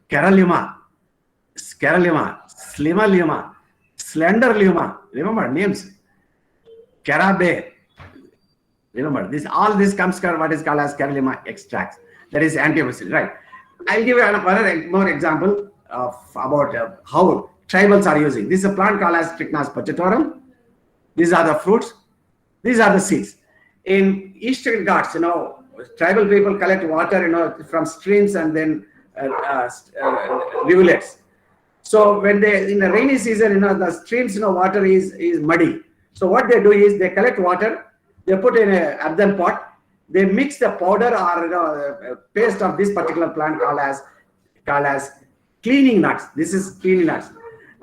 Speaker 4: Carallima, Slimalima, Slenderlima. Remember names. Carabe. Remember, all this comes from what is called as Carallima extracts. That is anti-obesity, right? I'll give you another more example about how tribals are using. This is a plant called as Trichonas putatorum. These are the fruits. These are the seeds. In Eastern Ghats, tribal people collect water, from streams and then rivulets. So when they, in the rainy season, the streams, water is muddy. So what they do is they collect water, they put in a earthen pot, they mix the powder or paste of this particular plant called as cleaning nuts. This is cleaning nuts.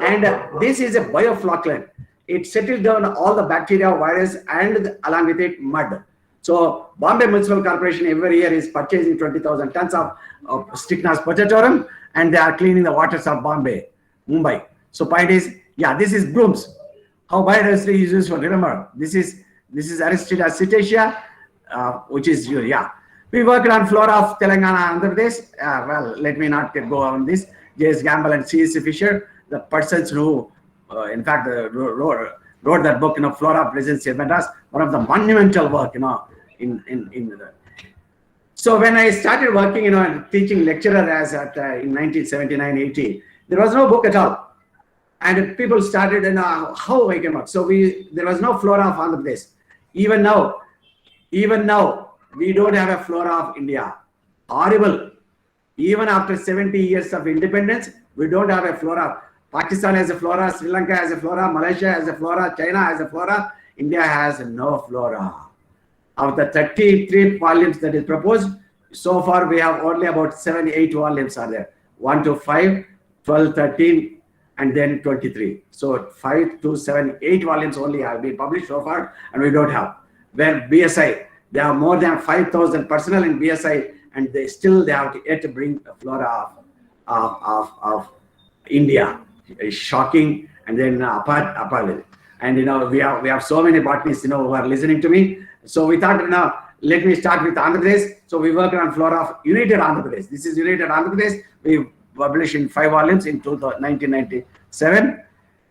Speaker 4: And this is a bioflocculant. It settles down all the bacteria, virus, and along with it, mud. So Bombay Municipal Corporation every year is purchasing 20,000 tons of Trichonas putatorum, and they are cleaning the waters of Bombay, Mumbai. So point is, this is brooms. How biodiversity is used for, remember, this is Aristida cetacea, which is urea. We worked on flora of Telangana and Andhra Pradesh. Well, let me not go on this. J.S. Gamble and C.S. Fisher, the persons who, in fact, wrote that book, Flora of Presidency of Madras, one of the monumental work, So when I started working, and teaching lecturer as in 1979-80, there was no book at all. And people started, how I came up. So there was no flora of Andhra Pradesh. Even now, we don't have a flora of India. Horrible. Even after 70 years of independence, we don't have a flora. Pakistan has a flora, Sri Lanka has a flora, Malaysia has a flora, China has a flora, India has no flora. Of the 33 volumes that is proposed, so far we have only about 7-8 volumes are there. 1 to 5, 12, 13, and then 23. So 5 to 7, 8 volumes only have been published so far, and we don't have. Where BSI, there are more than 5,000 personnel in BSI, and they have to yet to bring a flora of India. It's shocking, and then apart. And we have so many botanists who are listening to me. So we thought let me start with Andhra Pradesh. So we worked on flora of United Andhra Pradesh. This is United Andhra Pradesh. We published in 5 volumes in 1997.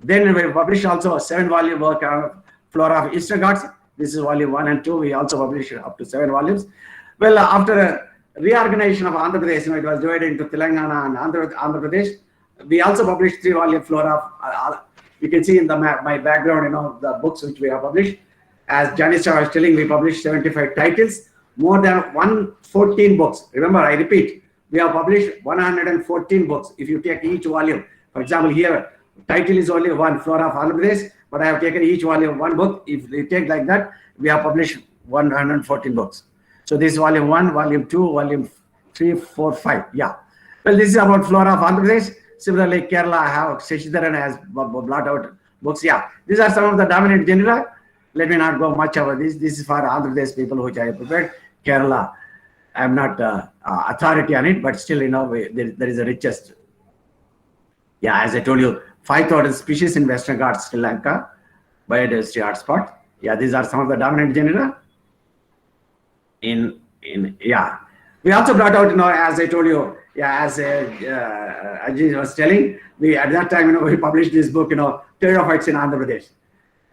Speaker 4: Then we published also a 7-volume work on flora of Eastern Ghats. This is volume 1 and 2. We also published up to 7 volumes. Well, after a reorganization of Andhra Pradesh, it was divided into Telangana and Andhra Pradesh. We also published 3-volume flora of, you can see in my background, the books which we have published. As Janice was telling, we published 75 titles, more than 114 books. Remember, I repeat, we have published 114 books. If you take each volume, for example, here, title is only one, Flora of Andhra Pradesh, but I have taken each volume one book. If we take like that, we have published 114 books. So this is volume 1, volume 2, volume 3, 4, 5. Yeah. Well, this is about Flora of Andhra Pradesh. Similarly, Kerala, I have Shashidharan has brought out books. Yeah. These are some of the dominant genera. Let me not go much over this. This is for Andhra Pradesh people which I have prepared. Kerala, I'm not authority on it, but still, there is a richest. Yeah, as I told you, 5,000 species in Western Ghats, Sri Lanka, biodiversity hotspot. Yeah, these are some of the dominant genera. We also brought out, as I told you, as Ajit was telling, at that time, we published this book, pteridophytes in Andhra Pradesh.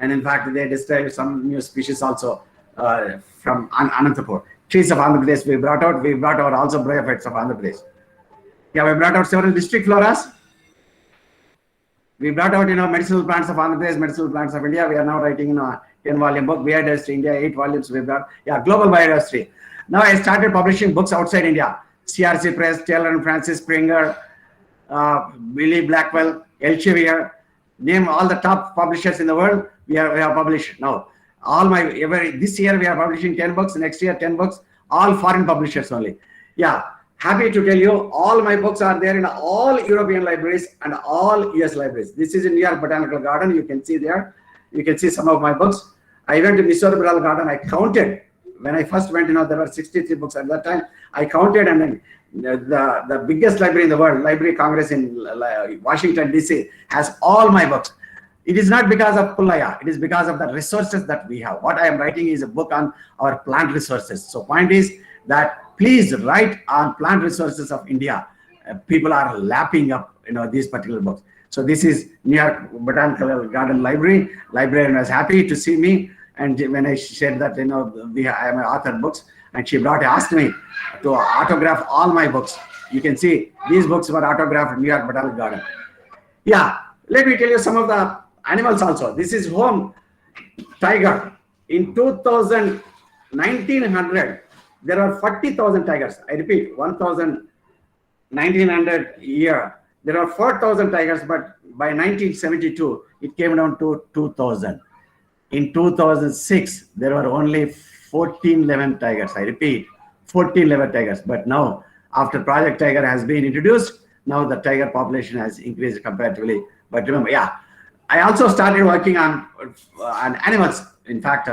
Speaker 4: And in fact, they described some new species also from Anantapur. Trees of Andhra Pradesh we brought out also bryophytes of Andhra Pradesh. Yeah, we brought out several district floras. We brought out, medicinal plants of Andhra Pradesh, medicinal plants of India. We are now writing, a 10-volume book, Biodiversity India, 8 volumes we brought. Yeah, global biodiversity. Now I started publishing books outside India. CRC Press, Taylor and Francis Springer, Billy Blackwell, Elsevier, name all the top publishers in the world. We have published now. This year we are publishing 10 books, next year 10 books, all foreign publishers only. Yeah, happy to tell you, all my books are there in all European libraries and all US libraries. This is in New York Botanical Garden, you can see there. You can see some of my books. I went to Mysore Botanical Garden, I counted. When I first went, there were 63 books at that time. I counted, and then the biggest library in the world, Library of Congress in Washington, D.C., has all my books. It is not because of Pullaya. It is because of the resources that we have. What I am writing is a book on our plant resources. So point is that please write on plant resources of India. People are lapping up, these particular books. So this is New York Botanical Garden Library. Librarian was happy to see me. And when I said that, I am an author of books, and she asked me to autograph all my books. You can see these books were autographed in New York Botanical Garden. Yeah, Let me tell you some of the animals also. This is home tiger. In 1900, there are 40,000 tigers. I repeat, 1900 year. There are 4,000 tigers, but by 1972, it came down to 2,000. In 2006, there were only 1411 tigers. I repeat, 1411 tigers. But now, after Project Tiger has been introduced, now the tiger population has increased comparatively. But remember, yeah, I also started working on animals. In fact,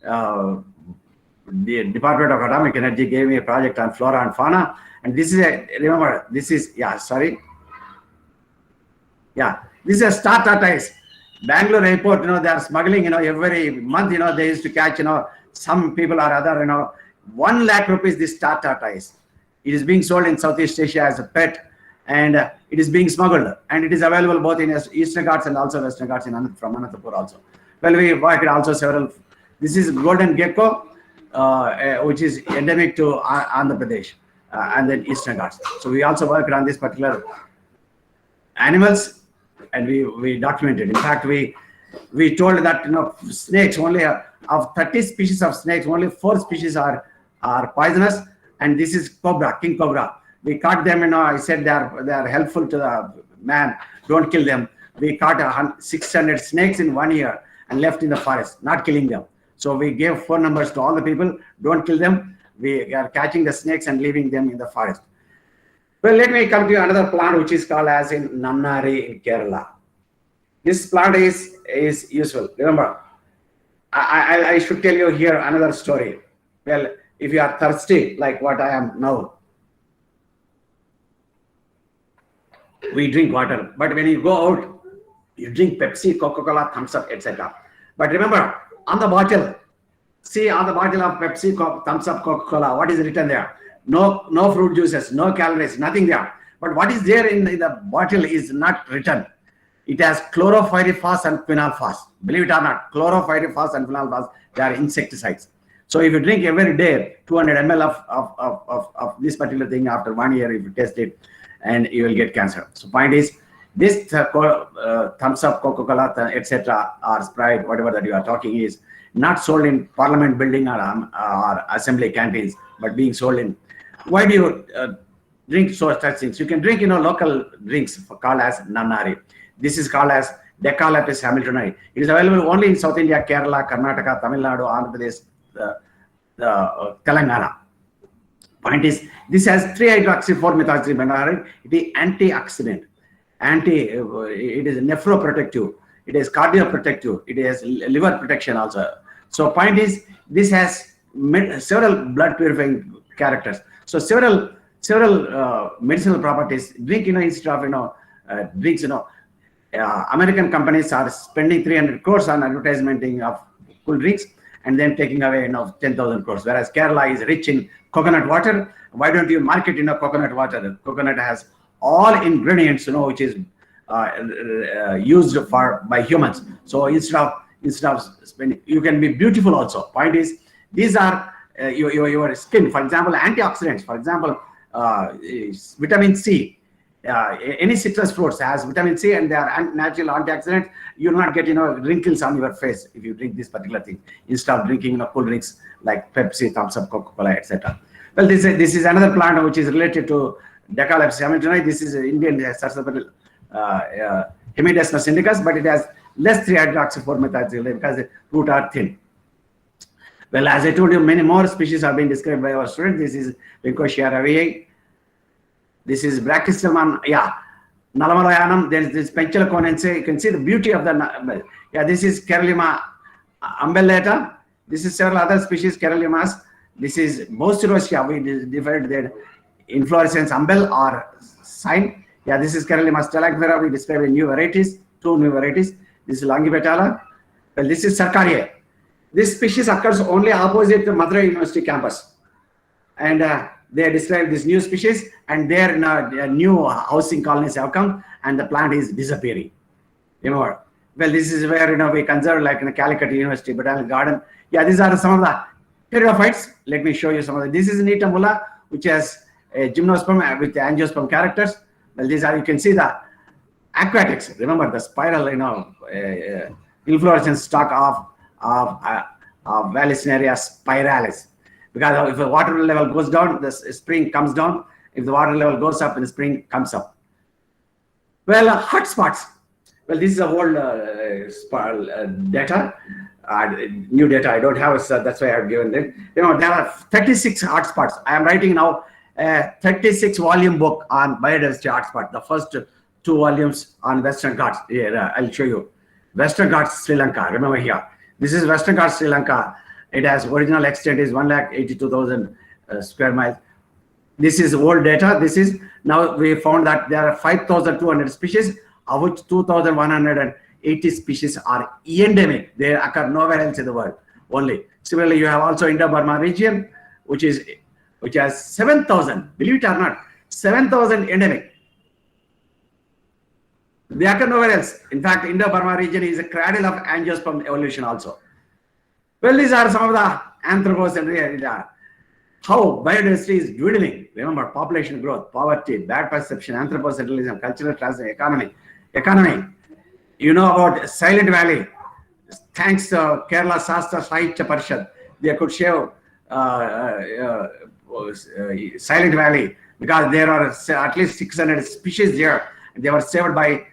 Speaker 4: the Department of Atomic Energy gave me a project on flora and fauna. And this is this is a star tortoise. Bangalore airport, they are smuggling, every month, they used to catch, some people or other, 1 lakh rupees, this star tortoise. It is being sold in Southeast Asia as a pet, and it is being smuggled, and it is available both in Eastern Ghats and also Western Ghats from Anantapur also. Well, we worked also several. This is golden gecko, which is endemic to Andhra Pradesh and then Eastern Ghats. So we also worked on this particular animals, and we documented. In fact, we told that snakes, only of 30 species of snakes, only 4 species are poisonous, and this is cobra, king cobra. We caught them, I said they are helpful to the man, don't kill them. We caught 600 snakes in 1 year and left in the forest, not killing them. So we gave phone numbers to all the people, don't kill them. We are catching the snakes and leaving them in the forest. Well, let me come to another plant which is called as in Nannari in Kerala. This plant is useful. Remember, I should tell you here another story. Well, if you are thirsty, like what I am now, we drink water. But when you go out, you drink Pepsi, Coca-Cola, Thumbs Up, etc. But remember, on the bottle, see on the bottle of Pepsi, Thumbs Up, Coca-Cola, what is written there? No fruit juices, no calories, nothing there. But what is there in the bottle is not written. It has chlorpyrifos and quinalphos. Believe it or not, chlorpyrifos and quinalphos, they are insecticides. So if you drink every day 200 ml of this particular thing, after 1 year, if you test it, and you will get cancer. So point is, this Thumbs Up, Coca-Cola, etc., or Sprite, whatever that you are talking, is not sold in Parliament building or assembly canteens, but being sold in. Why do you drink such things? You can drink, local drinks called as Nannari. This is called as Decalepis hamiltonii. It is available only in South India, Kerala, Karnataka, Tamil Nadu, Andhra Pradesh, Telangana. Point is, this has 3-hydroxy-4-methoxybenzoate. It is antioxidant. It is nephroprotective. It is cardioprotective. It has liver protection also. So point is, this has several blood purifying characters. So several medicinal properties. Drink, instead of drinks, American companies are spending 300 crores on advertising of cool drinks and then taking away 10,000 crores. Whereas Kerala is rich in coconut water. Why don't you market coconut water? Coconut has all ingredients which is used by humans. So instead of spending, you can be beautiful also. Point is, these are your skin. For example, antioxidants. For example, vitamin C. Any citrus fruits has vitamin C, and they are natural antioxidants. You will not get wrinkles on your face if you drink this particular thing instead of drinking cool drinks like Pepsi, Thumbs Up, Coca-Cola, etc. Well, this is another plant which is related to Decalepis hamiltonii. This is Indian Sarsaparilla Hemidesmus indicus, but it has less 3-hydroxy-4-methoxyl because the root are thin. Well, as I told you, many more species have been described by our student. This is Lycosia ravii. This is Brachysteman, Nalamalayanam. There is this Pentula conense. You can see the beauty of the. This is Keralima umbellata. This is several other species, Keralimas. This is Bosirosia. We divided their inflorescence umbel or sign. This is Keralima stalagmira. We described 2 new varieties. This is Longipetala. Well, this is Sarkaria. This species occurs only opposite the Madurai University campus. And they describe this new species, and their new housing colonies have come, and the plant is disappearing. Well, this is where we conserve, like in Calicut University Botanical Garden. These are some of the pteridophytes. Let me show you some of them. This is Netamula, which has a gymnosperm with angiosperm characters. Well, these are, you can see the Aquatics, remember the spiral, inflorescence stalk of Vallisneria spiralis. Because if the water level goes down, the spring comes down. If the water level goes up, the spring comes up. Well, hotspots. Well, this is a old data. New data I don't have, so that's why I've given it. There are 36 hotspots. I am writing now a 36 volume book on biodiversity hotspot. The first 2 volumes on Western Ghats. Here, I'll show you. Western Ghats, Sri Lanka. Remember here. This is Western Ghats, Sri Lanka. It has original extent is 182,000 square miles. This is old data. This is now we found that there are 5,200 species, of which 2,180 species are endemic. They occur nowhere else in the world. Only. Similarly, you have also Indo-Burma region, which has 7,000. Believe it or not, 7,000 endemic. They occur nowhere else. In fact, Indo-Burma region is a cradle of angiosperm evolution also. Well, these are some of the anthropocentry, how biodiversity is dwindling. Remember, population growth, poverty, bad perception, anthropocentrism, cultural transition, economy. You know about Silent Valley. Thanks to Kerala Sastra Sahitya Parishad, they could show Silent Valley because there are at least 600 species there. They were saved by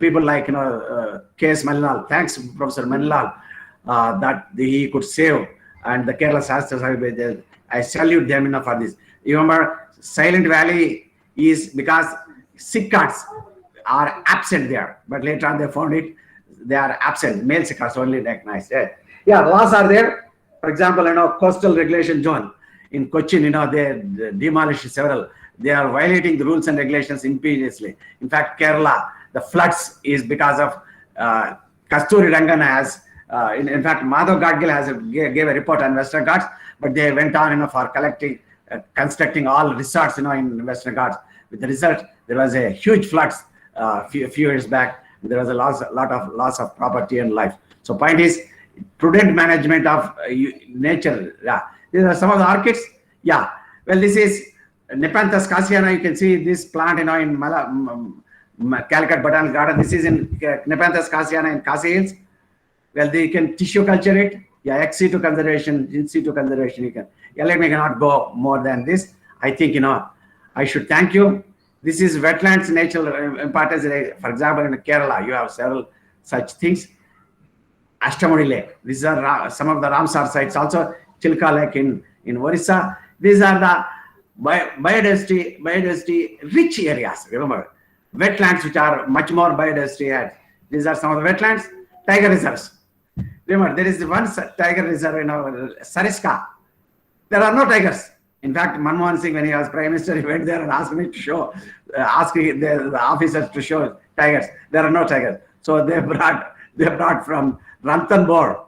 Speaker 4: people like K.S. Manilal. Thanks, Professor Manilal, that he could save, and the Kerala Sastra Sahitya. I salute them for this. You remember, Silent Valley is because cicads are absent there, but later on they found it, they are absent. Male cicads only recognized. Yeah, laws are there. For example, coastal regulation zone in Cochin, they demolished several. They are violating the rules and regulations imperiously. In fact, Kerala, the floods is because of Kasturi Rangan has. In fact, Madhav Gadgil gave a report on Western Ghats, but they went on for constructing all resorts in Western Ghats. With the result, there was a huge floods a few years back. There was a lot of loss of property and life. So point is, prudent management of nature. Yeah, these are some of the orchids. Yeah, well, this is Nepenthes cassiana. You can see this plant in Calicut Botanical Garden. This is in Nepenthes cassiana in Khasi Hills. Well, they can tissue culture it. Yeah, ex situ conservation, in situ conservation. You can. Yeah, let me cannot go more than this. I think I should thank you. This is wetlands natural importance. For example, in Kerala, you have several such things. Ashtamudi Lake. These are some of the Ramsar sites. Also, Chilka Lake in Orissa. These are the biodiversity rich areas. Remember, wetlands which are much more biodiversity. These are some of the wetlands. Tiger reserves. Remember, there is one tiger reserve in Sariska. There are no tigers. In fact, Manmohan Singh, when he was Prime Minister, he went there and asked me to show, asking the officers to show tigers. There are no tigers. So they brought from Ranthambore.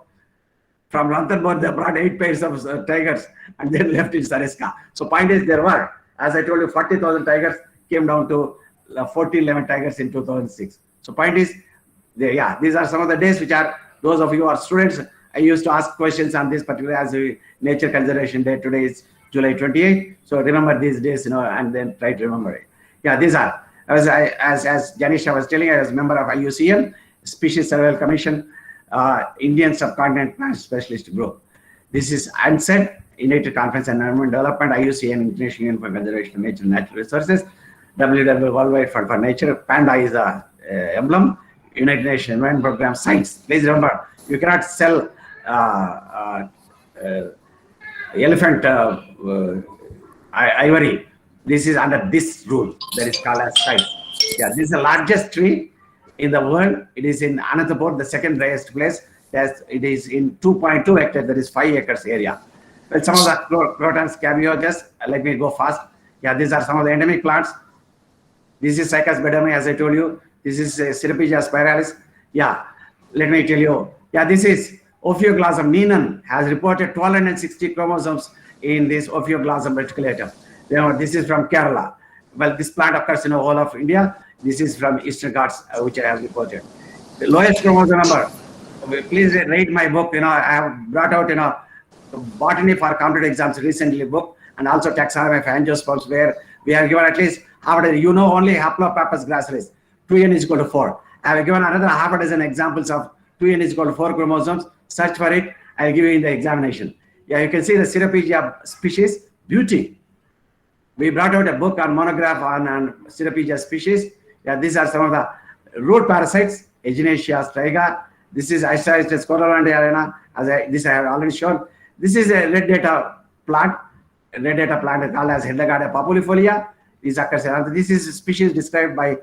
Speaker 4: From Ranthambore, they brought 8 pairs of tigers and then left in Sariska. So point is, there were, as I told you, 40,000 tigers came down to 11 tigers in 2006. So point is, these are some of the days which are, those of you who are students, I used to ask questions on this particular as Nature Conservation Day. Today is July 28th. So remember these days, and then try to remember it. Yeah, these are, as Janisha was telling, I was a member of IUCN, Species Survival Commission, Indian Subcontinent Plant Specialist Group. This is UNCED, United Conference on Environment Development, IUCN, International Union for Conservation of Nature and Natural Resources, WWF Worldwide Fund for Nature, Panda is the emblem, United Nations Environment Program, Science. Please remember, you cannot sell elephant ivory. This is under this rule that is called as science. Yeah, this is the largest tree in the world. It is in Anantapur, the second driest place. It is in 2.2 hectares, that is 5 acres area. Well, some of the crotons, cameojas, let me go fast. Yeah, these are some of the endemic plants. This is Cycas bedami, as I told you. This is Syruphigia spiralis. Yeah, let me tell you. Yeah, this is Ophioglossum. Neenan has reported 1260 chromosomes in this Ophioglossum reticulatum. This is from Kerala. Well, this plant occurs in the whole of India. This is from Eastern Ghats, which I have reported. The lowest chromosome number. Please read my book. I have brought out, Botany for Competitive Exams recently book, and also Taxonomy of Angiosperms, where we have given at least, only Haplopappus gracilis. 2n is equal to 4. I have given another half a dozen examples of 2n is equal to 4 chromosomes. Search for it. I'll give you in the examination. Yeah, you can see the Ceropegia species, beauty. We brought out a book on monograph on Ceropegia species. Yeah, these are some of the root parasites, Echinacea striga. This is Astraeus coronaria, this I have already shown. This is a red data plant. Red data plant is called as Hedlagarda populifolia. This is a species described by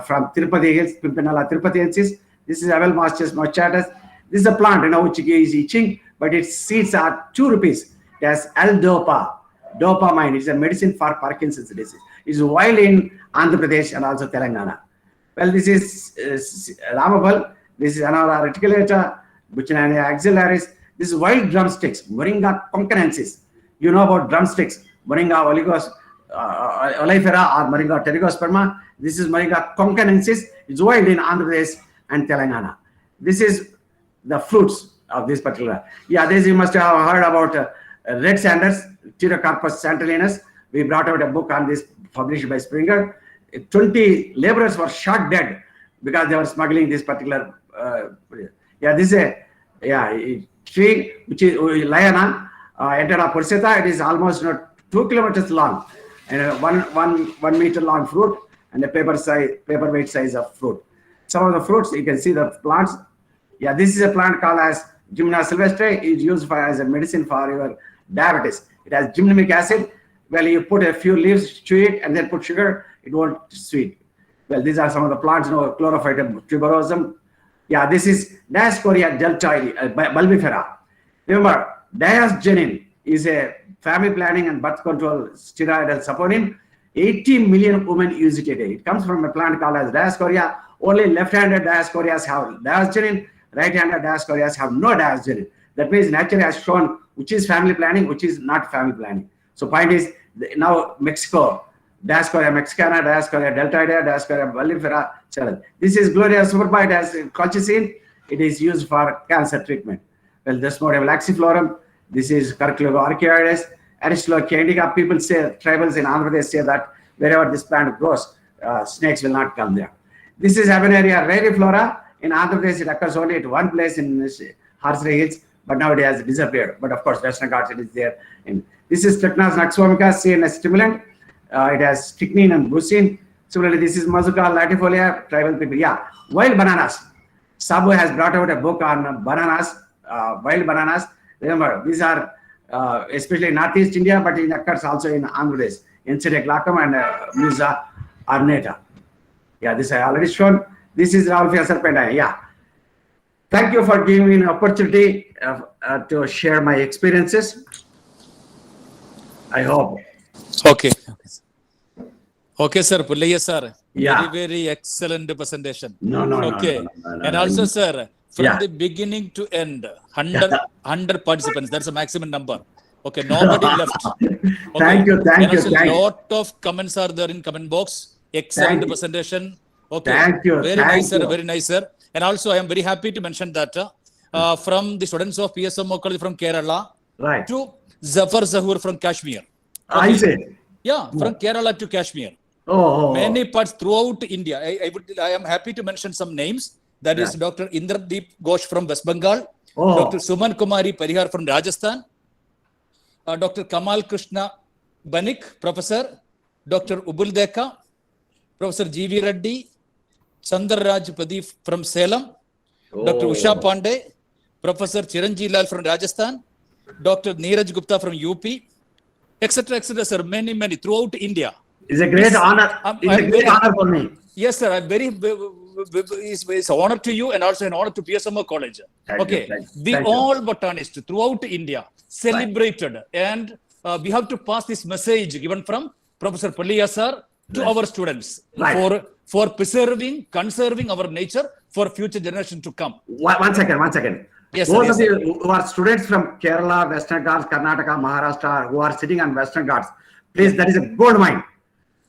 Speaker 4: from Tirupati Hills, Pimpinella tirupatiensis. This is Avel moschus. This is a plant, which is itching, but its seeds are 2 rupees. It has L-dopa, dopamine. It's a medicine for Parkinson's disease. It's wild in Andhra Pradesh and also Telangana. Well, this is Ramabal. This is Anora reticulata, Buchanania axillaris. This is wild drumsticks, Moringa concanensis. You know about drumsticks, Moringa oleifera or Moringa pterygosperma. This is Moringa concanensis. It's wild in Andhra Pradesh and Telangana. This is the fruits of this particular. Yeah, this you must have heard about red sanders, Pterocarpus santalinus. We brought out a book on this published by Springer. 20 laborers were shot dead because they were smuggling this particular. This is a tree which is Liana, Entera porceta. It is almost 2 kilometers long and 1 meter long fruit and a paperweight size of fruit. Some of the fruits you can see the plants. Yeah, this is a plant called as Gymna sylvestre. It's used as a medicine for your diabetes. It has gymnamic acid. Well, you put a few leaves, chew it, and then put sugar. It won't sweet. Well, these are some of the plants. Chlorophytum tuberosum. Yeah, this is Dioscorea deltoide, bulbifera. Remember, diosgenin is a family planning and birth control steroidal saponin. 80 million women use it a day. It comes from a plant called as Dioscorea. Only left-handed Dioscoreas have diosgenin. Right-handed Dioscoreas have no diosgenin. That means nature has shown which is family planning, which is not family planning. So point is, now Mexico, Dioscorea mexicana, Dioscorea deltoidea, Dioscorea bulbifera. This is Gloria superbite as colchicine. It is used for cancer treatment. Well, Desmodium laxiflorum. This is Curculago archaeoides. Aristolochia indica. People say, tribals in Andhra Pradesh say that wherever this plant grows, snakes will not come there. This is Habenaria rariflora. In Andhra Pradesh, it occurs only at one place in Harsray Hills, but now it has disappeared. But of course, Western Ghats, it is there. This is Trichnas naxvomica, CNS stimulant. It has strychnine and brucine. Similarly, this is Mazuca latifolia, tribal people. Yeah, wild bananas. Sabu has brought out a book on bananas, wild bananas. Remember, these are especially Northeast India, but it occurs also in Andhra Pradesh, Encetia glaucum and Musa ornata. Yeah, this I already shown. This is Rauwolfia serpentina. Yeah. Thank you for giving me an opportunity to share my experiences. I hope.
Speaker 3: Okay, sir. Pullayya sir.
Speaker 4: Yeah.
Speaker 3: Very excellent presentation.
Speaker 4: No.
Speaker 3: And also, sir, from the beginning to end, 100 participants. That's a maximum number. Okay, nobody left. Okay.
Speaker 4: Thank you.
Speaker 3: A lot of comments are there in comment box. Excellent presentation. Okay.
Speaker 4: Thank you.
Speaker 3: Very nice, sir. And also, I am very happy to mention that from the students of PSMO College from Kerala to Zafar Zahur from Kashmir. Okay.
Speaker 4: I see.
Speaker 3: Yeah, from Kerala to Kashmir. Many parts throughout India. I am happy to mention some names. That is Dr. Indradeep Ghosh from West Bengal, Dr. Suman Kumari Parihar from Rajasthan, Dr. Kamal Krishna Banik, Professor, Dr. Ubul Deka, Professor G.V. Reddy, Chandra Raj Pradeep from Salem, Dr. Usha Pandey, Professor Chiranjeev Lal from Rajasthan, Dr. Neeraj Gupta from UP, etc., sir, many, throughout India.
Speaker 4: It's a great honor. It's a great honor for me.
Speaker 3: Yes, sir. I'm it's an honor to you and also an honor to PSMO College.
Speaker 4: Thank you.
Speaker 3: All botanists throughout India celebrated, and we have to pass this message given from Professor Pullayya sir to our students for preserving, conserving our nature for future generation to come.
Speaker 4: One second.
Speaker 3: Yes,
Speaker 4: those
Speaker 3: sir,
Speaker 4: of you who are students from Kerala, Western Ghats, Karnataka, Maharashtra, who are sitting on Western Ghats, please, that is a gold mine.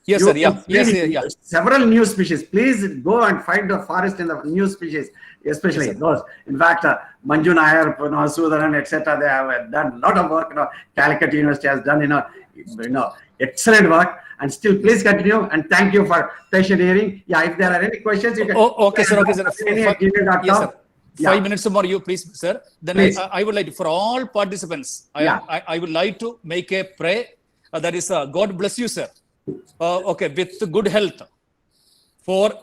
Speaker 3: Yes, sir. Yeah. Yes, yeah.
Speaker 4: Several new species. Please go and find the forest in the new species, especially
Speaker 3: Yes, sir.
Speaker 4: those. In fact, Manju Nair, Sudharan, etc. They have done a lot of work. Calicut University has done, excellent work. And still, please continue. And thank you for patient hearing. Yeah, if there are any questions, you can.
Speaker 3: Okay, sir. Okay, sir.
Speaker 4: gmail.com.
Speaker 3: Yes, sir.
Speaker 4: Yeah.
Speaker 3: 5 minutes more, you please, sir. Then
Speaker 4: Please.
Speaker 3: I would like for all participants, I would like to make a prayer. That is, God bless you, sir. Okay, with good health for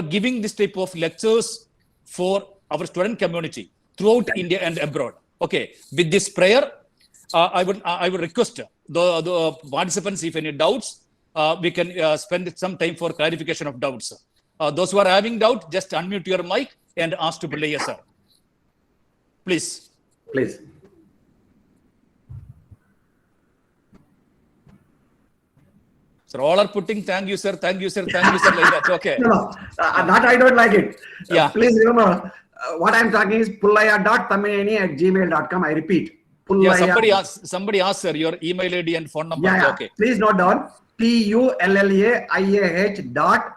Speaker 3: giving this type of lectures for our student community throughout India and abroad. Okay, with this prayer, I would request the participants, if any doubts, we can spend some time for clarification of doubts. Those who are having doubt, just unmute your mic and ask to Pullaiah, sir. Please.
Speaker 4: Please.
Speaker 3: Sir, all are putting thank you, sir, thank you, sir, thank you, sir, like that. Okay.
Speaker 4: No, that I don't like it.
Speaker 3: Yeah.
Speaker 4: Please remember, what I'm talking is pullaiah.thamini@gmail.com. I repeat.
Speaker 3: Yeah,
Speaker 4: Pullaiah.
Speaker 3: somebody asked, sir, your email ID and phone number.
Speaker 4: Yeah.
Speaker 3: Okay.
Speaker 4: Please note down. PULLAIAH dot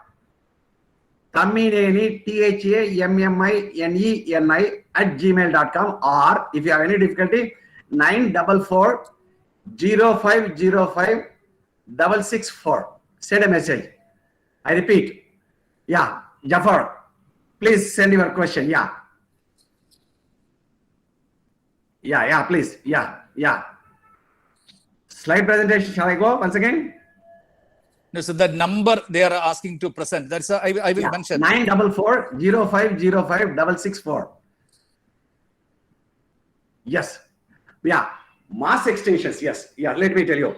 Speaker 4: Thammineni, THAMMINENI @gmail.com, or if you have any difficulty, 944 0505 664. Send a message. I repeat. Yeah, Jafar, please send your question. Yeah, please. Yeah. Slide presentation. Shall I go once again?
Speaker 3: No, so that number they are asking to present. That's I will mention.
Speaker 4: 944 0505 664. Yes. Yeah. Mass extinctions. Yes. Yeah. Let me tell you.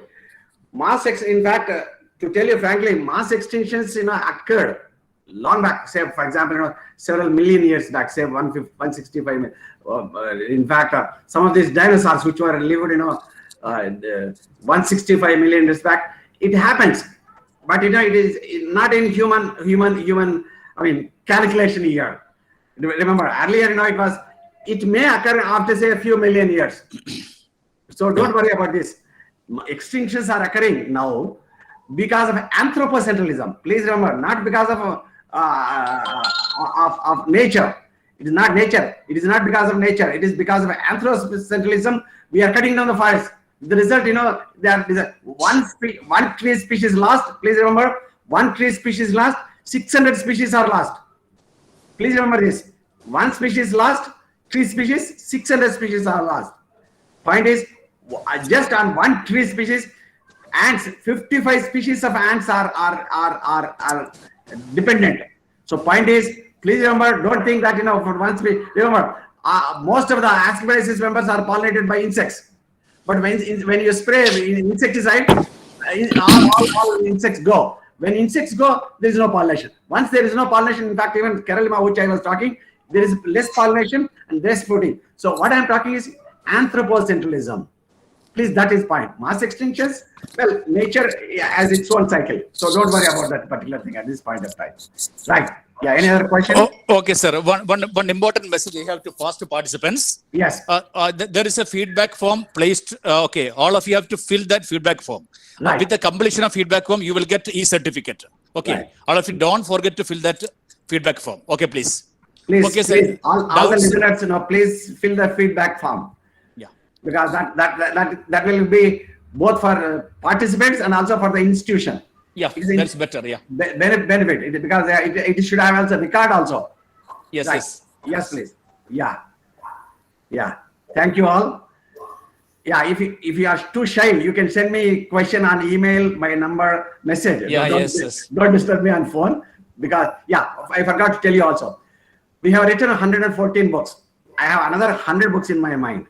Speaker 4: In fact, to tell you frankly, mass extinctions, occurred long back. Say, for example, several million years back. Say 165. In fact, some of these dinosaurs which were lived, 165 million years back. It happens, but it is not in human. I mean, calculation year. Remember, earlier, it may occur after say a few million years. So don't worry about this. Extinctions are occurring now because of anthropocentrism. Please remember, not because of nature. It is not nature. It is not because of nature. It is because of anthropocentrism. We are cutting down the forests. The result, there is one tree species lost. Please remember, one tree species lost. 600 species are lost. Please remember this. One species lost. Tree species. 600 species are lost. Point is, just on one tree species, ants, 55 species of ants are dependent. So point is, please remember, don't think that, for one species, remember, most of the Asclepiasis members are pollinated by insects. But when you spray insecticide, all insects go. When insects go, there is no pollination. Once there is no pollination, in fact, even Kerala, which I was talking, there is less pollination and less fruiting. So what I am talking is anthropocentrism. Please, that is point. Mass extinctions, well, nature has its own cycle. So don't worry about that particular thing at this point of time. Right. Yeah, any other question?
Speaker 3: Okay, sir. One important message I have to pass to participants.
Speaker 4: Yes.
Speaker 3: There is a feedback form placed. Okay, all of you have to fill that feedback form.
Speaker 4: Right.
Speaker 3: With the completion of feedback form, you will get e-certificate. Okay.
Speaker 4: Right.
Speaker 3: All of you don't forget to fill that feedback form. Okay, please.
Speaker 4: Please,
Speaker 3: Okay, sir.
Speaker 4: please. All the listeners, please fill the feedback form.
Speaker 3: Yeah.
Speaker 4: Because that will be both for participants and also for the institution.
Speaker 3: Yeah, that's better. Yeah.
Speaker 4: Benefit because it should have also record also.
Speaker 3: Yes.
Speaker 4: Right. Yes, please. Yeah. Thank you all. Yeah, if you are too shy, you can send me question on email, my number, message.
Speaker 3: Yeah,
Speaker 4: Don't disturb me on phone because I forgot to tell you also. We have written 114 books. I have another 100 books in my mind.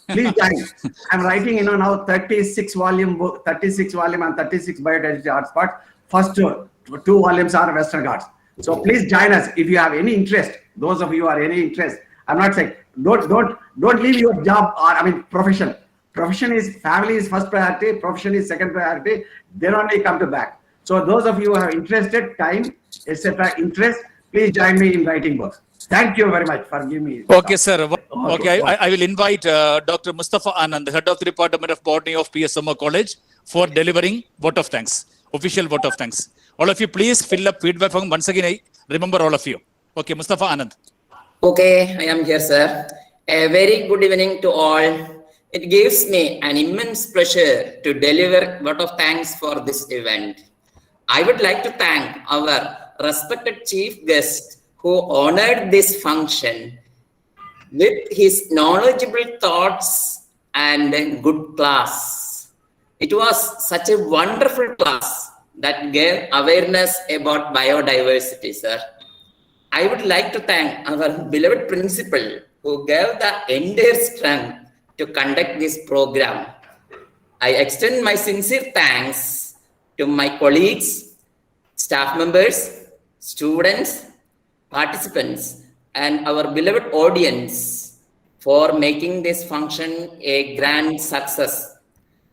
Speaker 4: Please join. I'm writing, now 36 volume book, 36 volume and 36 biodiversity hotspots. First two volumes are Western Ghats. So please join us if you have any interest. Those of you who are any interest. I'm not saying don't leave your job or profession. Profession is family is first priority. Profession is second priority. Then only come to back. So those of you who have interested, time, etc. interest, please join me in writing books. Thank you very much for giving me.
Speaker 3: Okay, sir. Okay, I will invite Dr. Mustafa Anand, head of the Department of Botany of PSMO College, for delivering vote of thanks. official vote of thanks. All of you, please fill up feedback form. Once again, I remember all of you. Okay, Mustafa Anand.
Speaker 1: Okay, I am here, sir. A very good evening to all. It gives me an immense pleasure to deliver vote of thanks for this event. I would like to thank our respected chief guest who honored this function with his knowledgeable thoughts and a good class. It was such a wonderful class that gave awareness about biodiversity, sir. I would like to thank our beloved principal who gave the entire strength to conduct this program. I extend my sincere thanks to my colleagues, staff members, students, participants, and our beloved audience for making this function a grand success.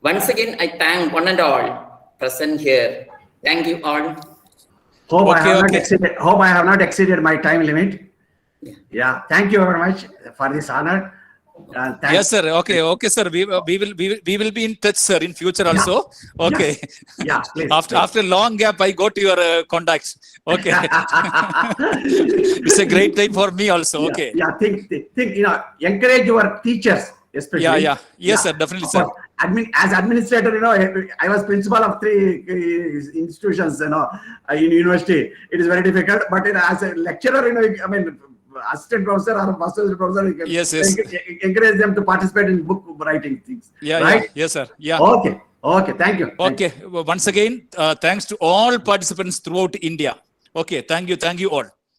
Speaker 1: Once again, I thank one and all present here. Thank you all.
Speaker 4: Hope I
Speaker 3: Okay,
Speaker 4: have
Speaker 3: okay.
Speaker 4: not exceeded. Hope I have not exceeded my time limit. Yeah. Thank you very much for this honor. Thanks.
Speaker 3: Yes, sir. Okay, okay, sir. We will be in touch, sir, in future also. Okay.
Speaker 4: Yeah, please.
Speaker 3: After long gap, I got your contacts. Okay. It's a great time for me also. Okay.
Speaker 4: Yeah. Think. Encourage your teachers, especially.
Speaker 3: Yeah. Yes, sir. Definitely, sir.
Speaker 4: As administrator, I was principal of 3 institutions, in university. It is very difficult, but as a lecturer, I mean, assistant professor or master's professor, you can
Speaker 3: Yes.
Speaker 4: encourage them to participate in book writing things.
Speaker 3: Yeah.
Speaker 4: Right?
Speaker 3: Yes, sir. Yeah.
Speaker 4: Okay. Thank you.
Speaker 3: Okay. Once again, thanks to all participants throughout India. Okay. Thank you all.